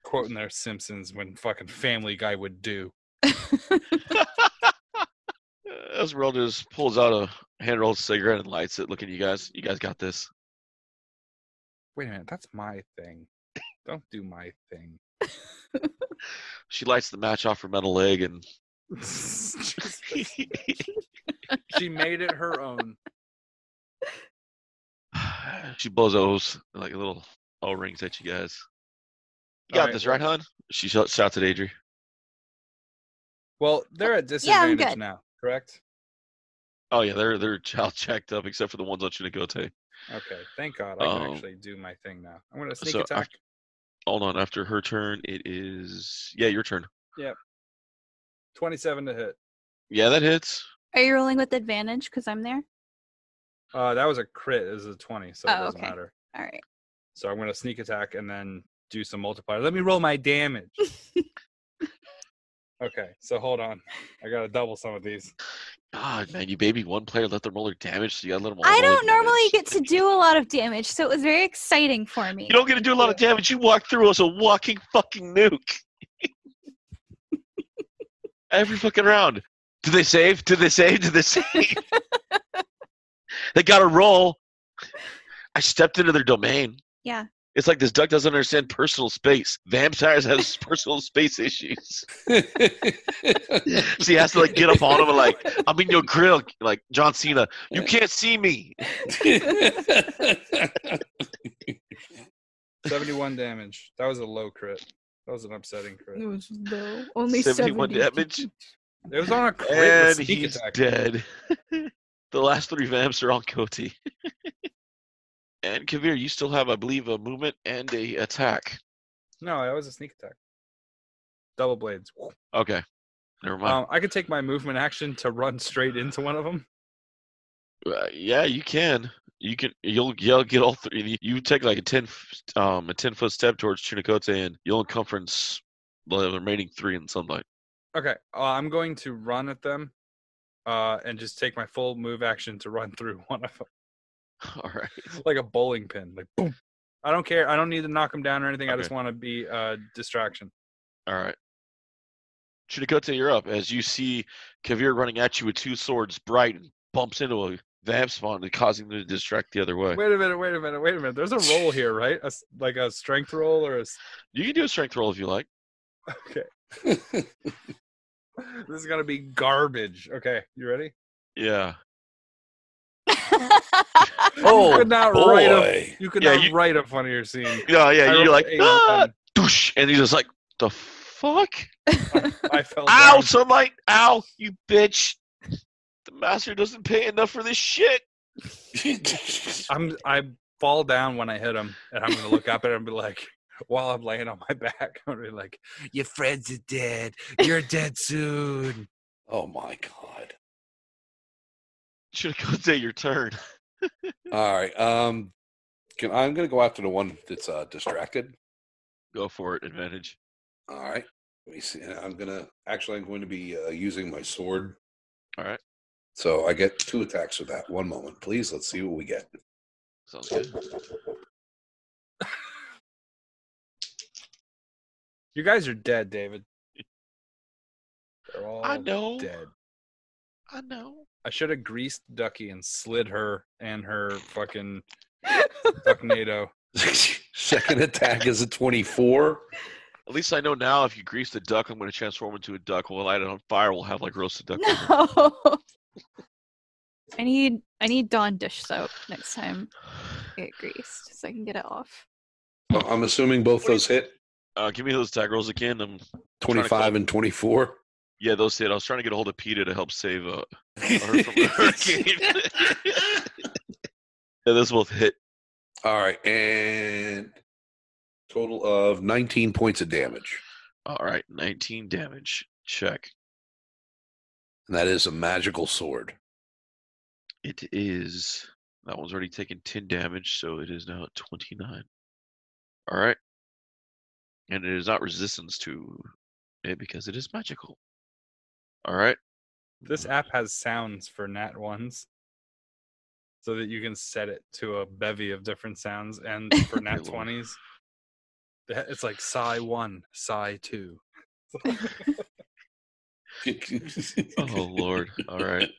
Quoting their Simpsons when fucking Family Guy would do. Esmeralda just pulls out a hand-rolled cigarette and lights it. Look at you guys. You guys got this. Wait a minute, that's my thing. Don't do my thing. She lights the match off her metal leg and She made it her own. she blows O's like little O-rings at you guys. You got this, right, hon? She shouts at Adrie. Well, they're at Yeah, I'm disadvantage good. now, correct? Oh yeah, they're child checked up except for the ones on Chinigote. Okay, thank God I can actually do my thing now. I'm gonna sneak So attack. Hold on, after her turn, it is your turn. Yep. 27 to hit. Yeah, that hits. Are you rolling with advantage because I'm there? That was a crit. It was a 20, so it doesn't okay. matter. All right. So I'm gonna sneak attack and then do some multiplier. Let me roll my damage. Okay, so hold on. I gotta double some of these. God, man, you baby one player, let them roll their damage, so you gotta let them all I roll don't their normally damage. get to do a lot of damage, so it was very exciting for me. You don't get to do a lot of damage. You walk through as a walking fucking nuke. Every fucking round. Did they save? Did they save? Did they save? They got to roll. I stepped into their domain. Yeah. It's like this duck doesn't understand personal space. Vampires have personal space issues. So he has to like get up on him and like, I'm in your grill, like John Cena. You can't see me. 71 damage. That was a low crit. That was an upsetting crit. It was low. Only 71 70. damage. It was on a crit And with sneak he's attack. dead. The last three vamps are on Coty. And Kavir, you still have, I believe, a movement and a attack. No, that was a sneak attack. Double blades. Okay, never mind. I could take my movement action to run straight into one of them. Yeah, you can. You'll get all three. You take like a 10-foot step towards Chinicote, and you'll encompass the remaining three in sunlight. Okay, I'm going to run at them, and just take my full move action to run through one of them. All right. Like a bowling pin, like boom. I don't care. I don't need to knock them down or anything. Okay. I just want to be a distraction. All right. Chinicote, you're up. As you see Kavir running at you with two swords, bright, and bumps into a vamp spawn, causing them to distract the other way. Wait a minute. There's a roll here, right? Like a strength roll or a... You can do a strength roll if you like. Okay. This is going to be garbage. Okay, you ready? Yeah. Oh, You could not boy. write a funnier scene. Yeah, you're like, ah! Doosh, and he's just like, the fuck? I fell Ow, down. sunlight! Ow, you bitch! The master doesn't pay enough for this shit. I fall down when I hit him, and I'm gonna look up at him and be like, while I'm laying on my back, I'm gonna be like, "Your friends are dead. You're dead soon." Oh my God. Should have gone to your turn. All right. I'm gonna go after the one that's distracted. Go for it, advantage. All right. Let me see. I'm going to be using my sword. All right. So I get 2 attacks with that. One moment, please. Let's see what we get. Sounds good. You guys are dead, David. They're all I know. dead. I know. I should have greased Ducky and slid her and her fucking Ducknado. Second attack is a 24. At least I know now if you grease the duck, I'm going to transform into a duck. We'll light it on fire. We'll have like roasted duck. No. I need Dawn dish soap next time I get greased so I can get it off. I'm assuming both those hit. Give me those tag rolls again. I'm 25 and 24. Yeah, those hit. I was trying to get a hold of PETA to help save her from the hurricane. Yeah, those both hit. All right, and total of 19 points of damage. All right, 19 damage. Check. And that is a magical sword. It is. That one's already taken 10 damage, so it is now at 29. All right. And it is not resistance to it because it is magical. All right. This app has sounds for nat ones, so that you can set it to a bevy of different sounds. And for nat Lord. 20s, it's like sigh 1, sigh 2. Oh, Lord. All right.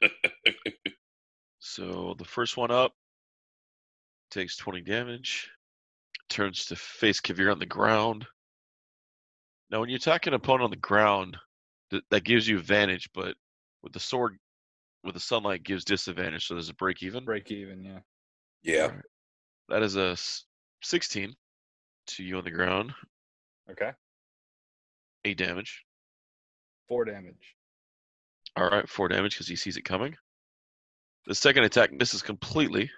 So the first one up takes 20 damage. Turns to face Kavir on the ground. Now, when you attack an opponent on the ground, that gives you advantage, but with the sword, with the sunlight, gives disadvantage. So there's a break even. Break even, yeah. Yeah. Right. That is a 16 to you on the ground. Okay. 8 damage. 4 damage. All right, 4 damage because he sees it coming. The second attack misses completely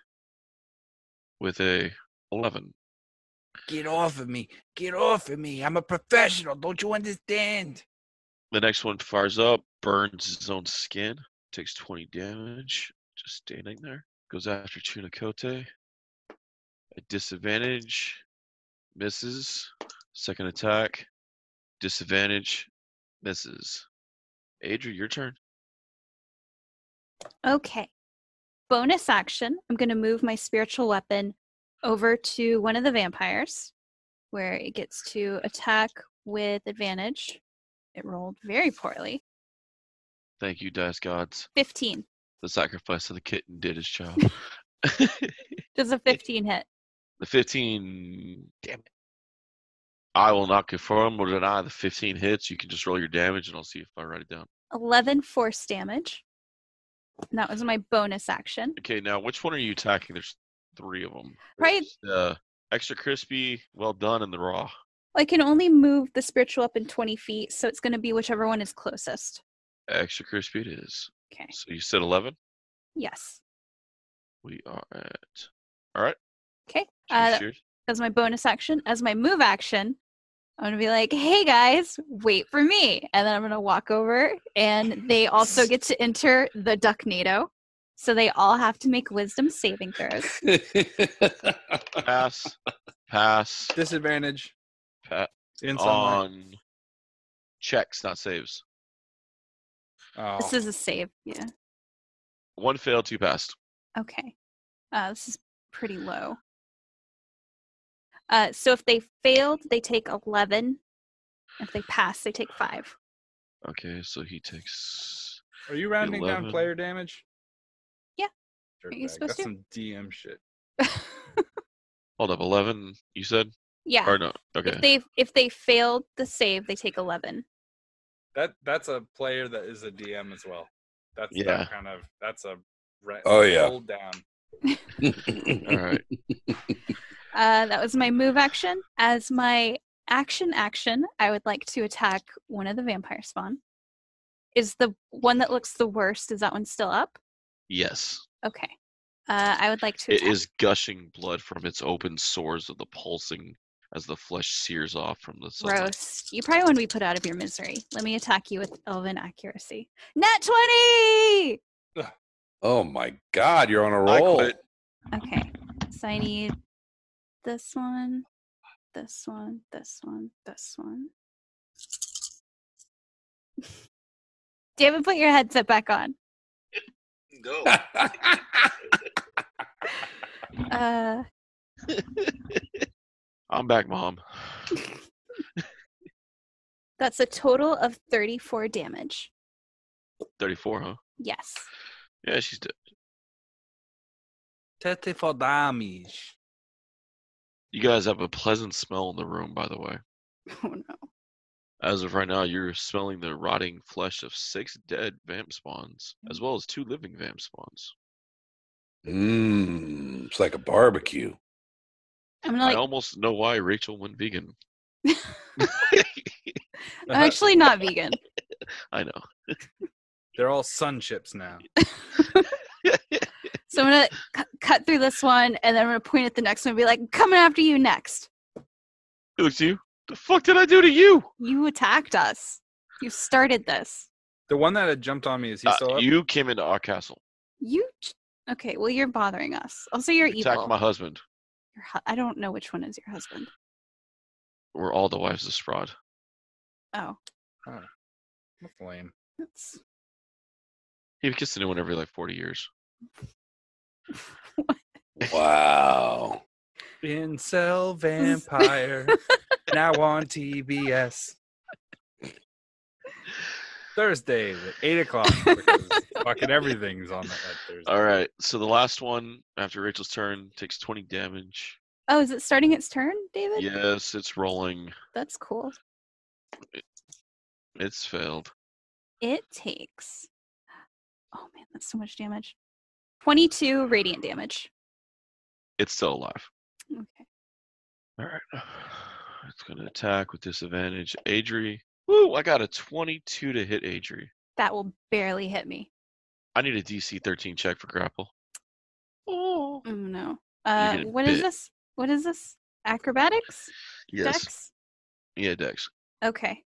with a 11. Get off of me. Get off of me. I'm a professional. Don't you understand? The next one fires up, burns his own skin, takes 20 damage, just standing there. Goes after Chunakote. At disadvantage, misses. Second attack, disadvantage, misses. Adrie, your turn. Okay. Bonus action. I'm going to move my spiritual weapon over to one of the vampires, where it gets to attack with advantage. It rolled very poorly. Thank you, Dice Gods. 15. The sacrifice of the kitten did its job. Does a 15 hit? The 15, damn it. I will not confirm or deny the 15 hits. You can just roll your damage and I'll see if I write it down. 11 force damage. And that was my bonus action. Okay, now which one are you attacking? There's 3 of them. Right. There's extra crispy, well done, and the raw. I can only move the spiritual weapon 20 feet, so it's going to be whichever one is closest. Extra crispy it is. Okay. So you said 11? Yes. We are at... All right. Okay. Cheers. As my bonus action. As my move action, I'm going to be like, hey guys, wait for me. And then I'm going to walk over, and they also get to enter the Ducknado. So they all have to make wisdom saving throws. Pass. Pass. Disadvantage. Pass. In sunlight. On checks, not saves. Oh. This is a save. Yeah. 1 failed, 2 passed. Okay. This is pretty low. So if they failed, they take 11. If they pass, they take 5. Okay, so he takes... Are you rounding 11. down player damage? Yeah. Dirtbag. Are you supposed That's to? some DM shit. Hold up, 11, you said? Yeah. Or no, okay. If they failed the save, they take 11. That's a player that is a DM as well. That's Yeah. that kind of that's a Oh, yeah. hold down. All right. That was my move action. As my action, I would like to attack one of the vampire spawn. Is the one that looks the worst, is that one still up? Yes. Okay. I would like to It attack. is gushing blood from its open sores of the pulsing as the flesh sears off from the sunlight. Roast. You probably want to be put out of your misery. Let me attack you with elven accuracy. Nat 20! Oh my God, you're on a I roll. quit. Okay. So I need this one, this one, this one, this one. David, put your headset back on. No. I'm back, Mom. That's a total of 34 damage. 34, huh? Yes. Yeah, she's dead. 34 damage. You guys have a pleasant smell in the room, by the way. Oh no. As of right now, you're smelling the rotting flesh of 6 dead vamp spawns, as well as 2 living vamp spawns. It's like a barbecue. I'm I like, almost know why Rachel went vegan. I'm actually not vegan. I know. They're all sun chips now. So I'm going to cut through this one, and then I'm going to point at the next one and be like, coming after you next. Who looked at you? The fuck did I do to you? You attacked us. You started this. The one that had jumped on me, is he still up? You came into our castle. Okay, well, you're bothering us. Also, you're You attacked evil. my husband. I don't know which one is your husband. were all the wives of Sprod. Oh, That's lame. that's He kissed a new one every like 40 years. Wow. Incel vampire. Now on TBS. Thursdays at 8 o'clock because fucking everything's on that Thursday. All right. So the last one after Rachel's turn takes 20 damage. Oh, is it starting its turn, David? Yes, it's rolling. That's cool. It's failed. It takes. Oh man, that's so much damage. 22 radiant damage. It's still alive. Okay. All right. It's going to attack with disadvantage. Adrie. Woo! I got a 22 to hit Adrie. That will barely hit me. I need a DC 13 check for grapple. Oh. Oh no. getting What is bit. this? What is this? Acrobatics? Yes. Dex? Yeah, Dex. Okay.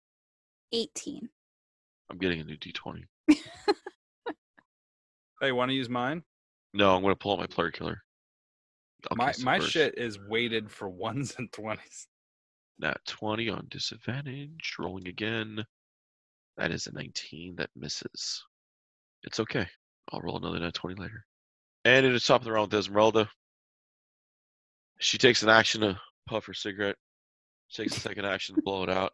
18. I'm getting a new D20. Hey, want to use mine? No, I'm going to pull out my player killer. I'll My kiss it my first. shit is weighted for 1s and 20s. Nat 20 on disadvantage. Rolling again. That is a 19. That misses. It's okay. I'll roll another nat 20 later. And at the top of the round with Esmeralda. She takes an action to puff her cigarette. She takes a second action to blow it out.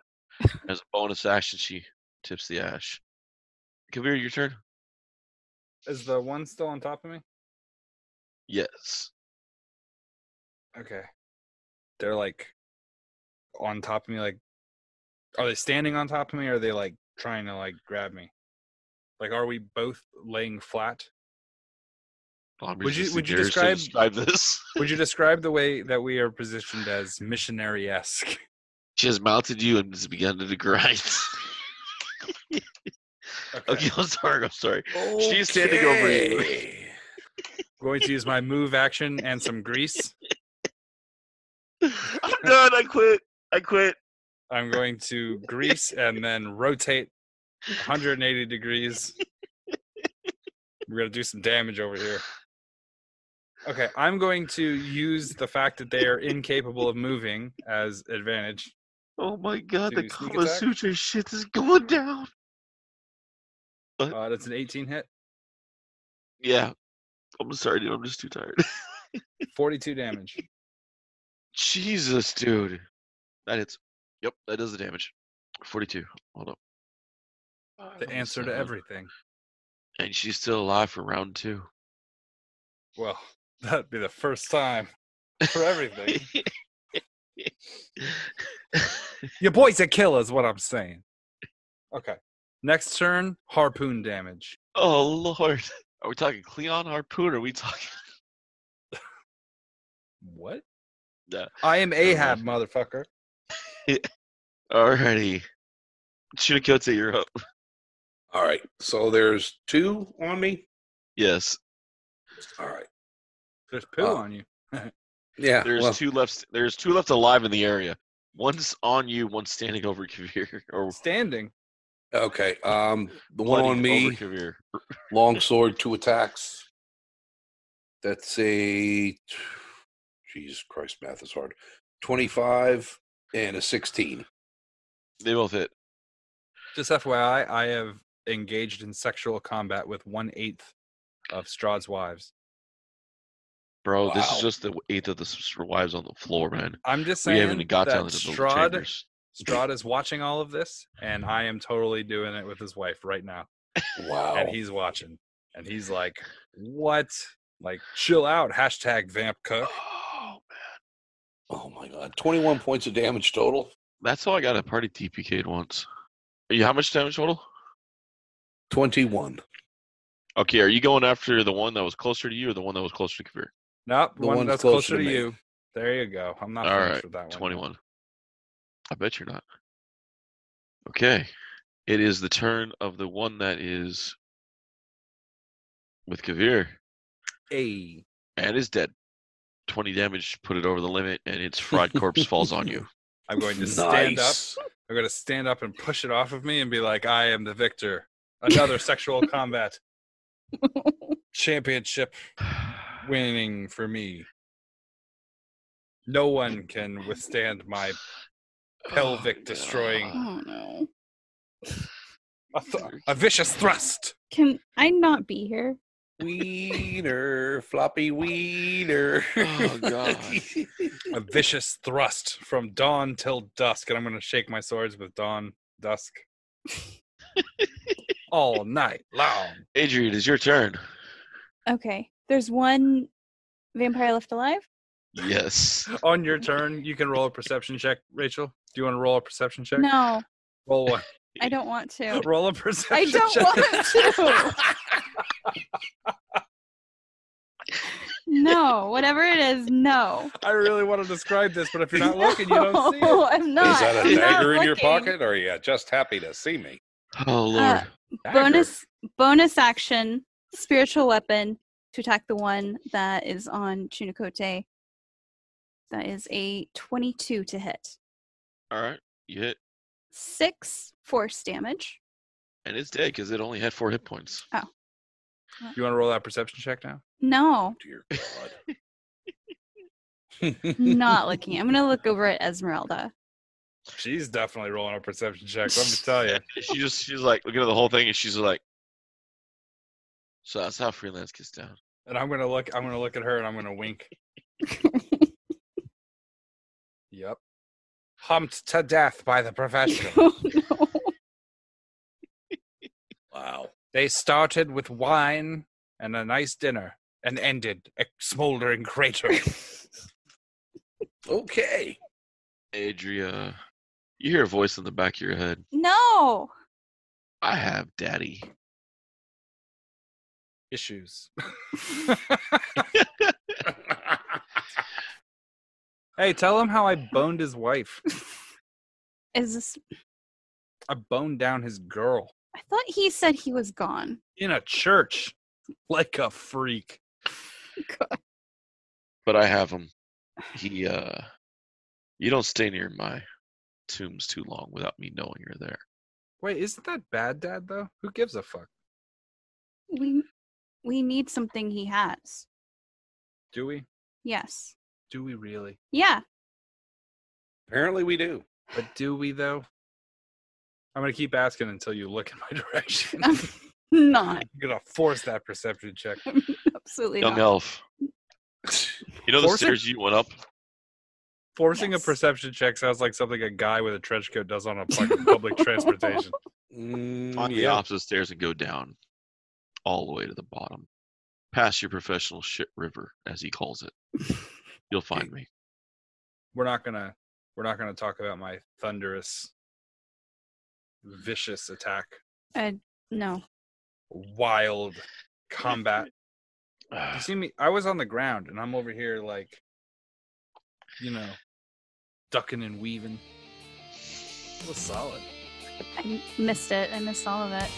As a bonus action, she tips the ash. Kavir, your turn? Is the one still on top of me? Yes. Okay. They're like on top of me, like are they standing on top of me or are they like trying to like grab me? Like are we both laying flat? Would you describe this? Would you describe the way that we are positioned as missionary-esque? She has mounted you and has begun to grind. Okay, I'm sorry. She's standing over you. Going to use my move action and some grease. I'm done. I quit. I'm going to grease and then rotate 180 degrees. We're going to do some damage over here. Okay, I'm going to use the fact that they are incapable of moving as advantage. Oh my god, Do the sneak Kama attack? Sutra shit is going down. That's an 18 hit. Yeah. I'm sorry, dude. I'm just too tired. 42 damage. Jesus, dude. That hits. Yep, that does the damage. 42. Hold up. The answer to everything. And she's still alive for round 2. Well, that'd be the first time for everything. Your boy's a killer is what I'm saying. Okay. Next turn, harpoon damage. Oh, Lord. Are we talking Cleon Harpoon or are we talking... What? Yeah. I am Ahab, motherfucker. Alrighty. Shinakotse, you're up. All right. So there's 2 on me? Yes. All right. There's poo on you. Yeah. There's 2 left. There's 2 left alive in the area. One's on you, one's standing over Kavir. Or Standing. Okay. The one bloodied on me, over Kavir. long sword, 2 attacks. That's a... Jesus Christ, math is hard. 25 and a 16. They both hit. Just FYI, I have engaged in sexual combat with 1/8 of Strahd's wives. Bro, this is Wow. just the 8th of the wives on the floor, man. I'm just We saying haven't even got that down to the chambers. Strahd is watching all of this, and I am totally doing it with his wife right now. Wow. And he's watching. And he's like, what? Like, chill out. # vamp cook. Oh, man. Oh, my God. 21 points of damage total. That's how I got a party TPK'd once. How much damage total? 21. Okay, are you going after the one that was closer to you or the one that was closer to Kavir? Nope, The one one's that's closer closer to to me. you. There you go. I'm not All finished right, with that one. 21. I bet you're not. Okay. It is the turn of the one that is with Kavir. Hey. And is dead. 20 damage, put it over the limit, and its fried corpse falls on you. I'm going to stand up. Nice. I'm going to stand up and push it off of me and be like, I am the victor. Another sexual combat. Championship winning for me. No one can withstand my pelvic destroying. Oh no. A vicious thrust. Can I not be here? Wiener, floppy wiener. Oh, God. A vicious thrust from dawn till dusk. And I'm going to shake my swords with dawn, dusk. All night long. Adrie, it is your turn. Okay. There's one vampire left alive? Yes. On your turn, you can roll a perception check. Rachel, do you want to roll a perception check? No, Roll one. I don't want to. Roll a perception I don't check. want to. No, whatever it is, no. I really want to describe this, but if you're not looking, you don't see No, it. I'm not. Is that a I'm not dagger in your looking. pocket, or are you just happy to see me? Oh, Lord. Bonus action, spiritual weapon to attack the one that is on Chunikote. That is a 22 to hit. All right. You hit. 6 force damage. And it's dead because it only had 4 hit points. You want to roll that perception check now? No, Dear God. not looking. I'm going to look over at Esmeralda. She's definitely rolling a perception check. Let me tell you. She's like looking at the whole thing, and she's like, so that's how Freelance gets down. And I'm gonna look at her and I'm gonna wink. Yep. Humped to death by the professional. Oh, no. Wow. They started with wine and a nice dinner and ended a smoldering crater. Okay. Adria, you hear a voice in the back of your head. No. I have daddy. Issues. Hey, tell him how I boned his wife. Is this? I boned down his girl I thought he said he was gone. in a church like a freak. God. But I have him. You don't stay near my tombs too long without me knowing you're there. Wait, isn't that bad, Dad, though? Who gives a fuck? We need something he has. Do we? Yes. Do we really? Yeah. Apparently we do. But do we, though? I'm going to keep asking until you look in my direction. I'm not. I'm going to force that perception check. Absolutely Young not. elf. You know the Force it? stairs you went up? Forcing Yes. a perception check sounds like something a guy with a trench coat does on a fucking public transportation. Find the Yeah. opposite stairs and go down all the way to the bottom. Past your professional shit river, as he calls it. You'll find me. We're not gonna talk about my thunderous, vicious attack, No. wild combat. You see me? I was on the ground and I'm over here like, ducking and weaving. It was solid. I missed it. I missed all of it.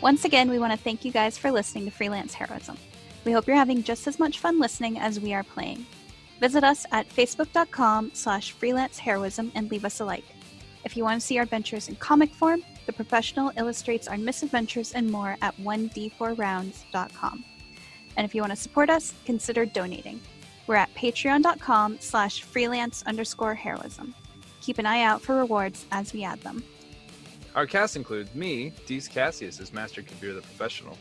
Once again, we want to thank you guys for listening to Freelance Heroism. We hope you're having just as much fun listening as we are playing. Visit us at facebook.com/freelanceheroism and leave us a like. If you want to see our adventures in comic form, The Professional illustrates our misadventures and more at 1d4rounds.com. And if you want to support us, consider donating. We're at patreon.com/freelance_heroism. Keep an eye out for rewards as we add them. Our cast includes me, Dees Cassius as Master Kabir the Professional,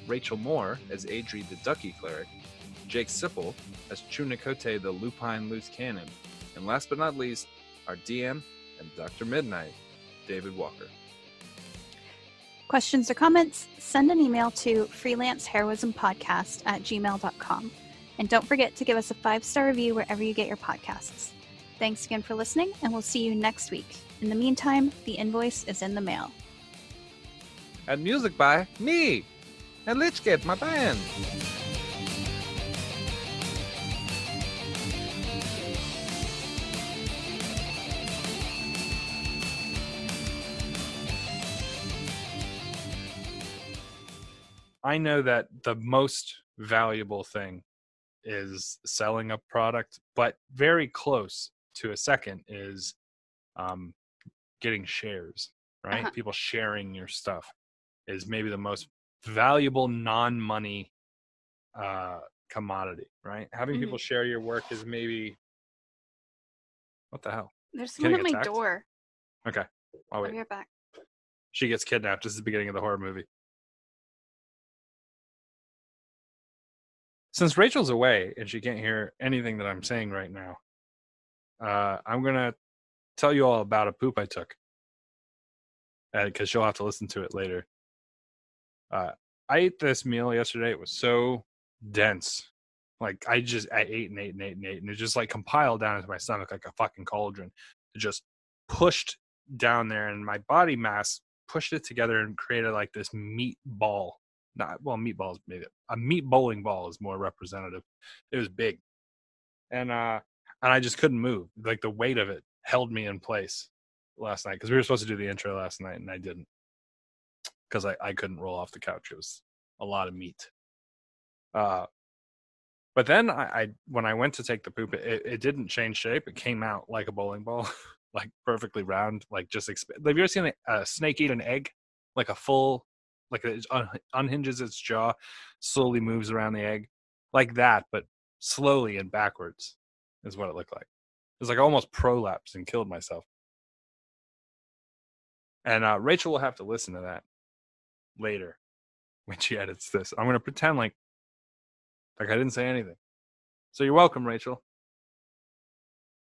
Rachel Moore as Adrie the Ducky Cleric, Jake Sipple as Chunikote the Lupine Loose Cannon, and last but not least, our DM and Dr. Midnight, David Walker. Questions or comments? Send an email to freelanceheroismpodcast@gmail.com. And don't forget to give us a 5-star review wherever you get your podcasts. Thanks again for listening, and we'll see you next week. In the meantime, the invoice is in the mail. And music by me and Lichgate, my band. I know that the most valuable thing is selling a product, but very close to a second is getting shares. right? Uh-huh. People sharing your stuff is maybe the most valuable non-money commodity, right? Having people share your work is maybe, what the hell? There's someone at Getting my attacked? door. Okay. I'll I'll wait. be right back. She gets kidnapped. This is the beginning of the horror movie. Since Rachel's away and she can't hear anything that I'm saying right now, I'm going to tell you all about a poop I took. Because she'll have to listen to it later. I ate this meal yesterday. It was so dense. Like, I ate and ate and ate and ate. And it just, like, compiled down into my stomach like a fucking cauldron. It just pushed down there, and my body mass pushed it together and created, like, this meat ball. Meatballs, maybe. A meat bowling ball is more representative. It was big. And I just couldn't move. Like, the weight of it held me in place last night. Because we were supposed to do the intro last night, and I didn't. Because I couldn't roll off the couch. It was a lot of meat. But then when I went to take the poop, it didn't change shape. It came out like a bowling ball, like perfectly round, like just. Have you ever seen a snake eat an egg? Like a full, like it unhinges its jaw, slowly moves around the egg, like that, but slowly and backwards is what it looked like. It was like almost prolapsed and killed myself. And Rachel will have to listen to that later when she edits this. I'm going to pretend like I didn't say anything. So you're welcome, Rachel.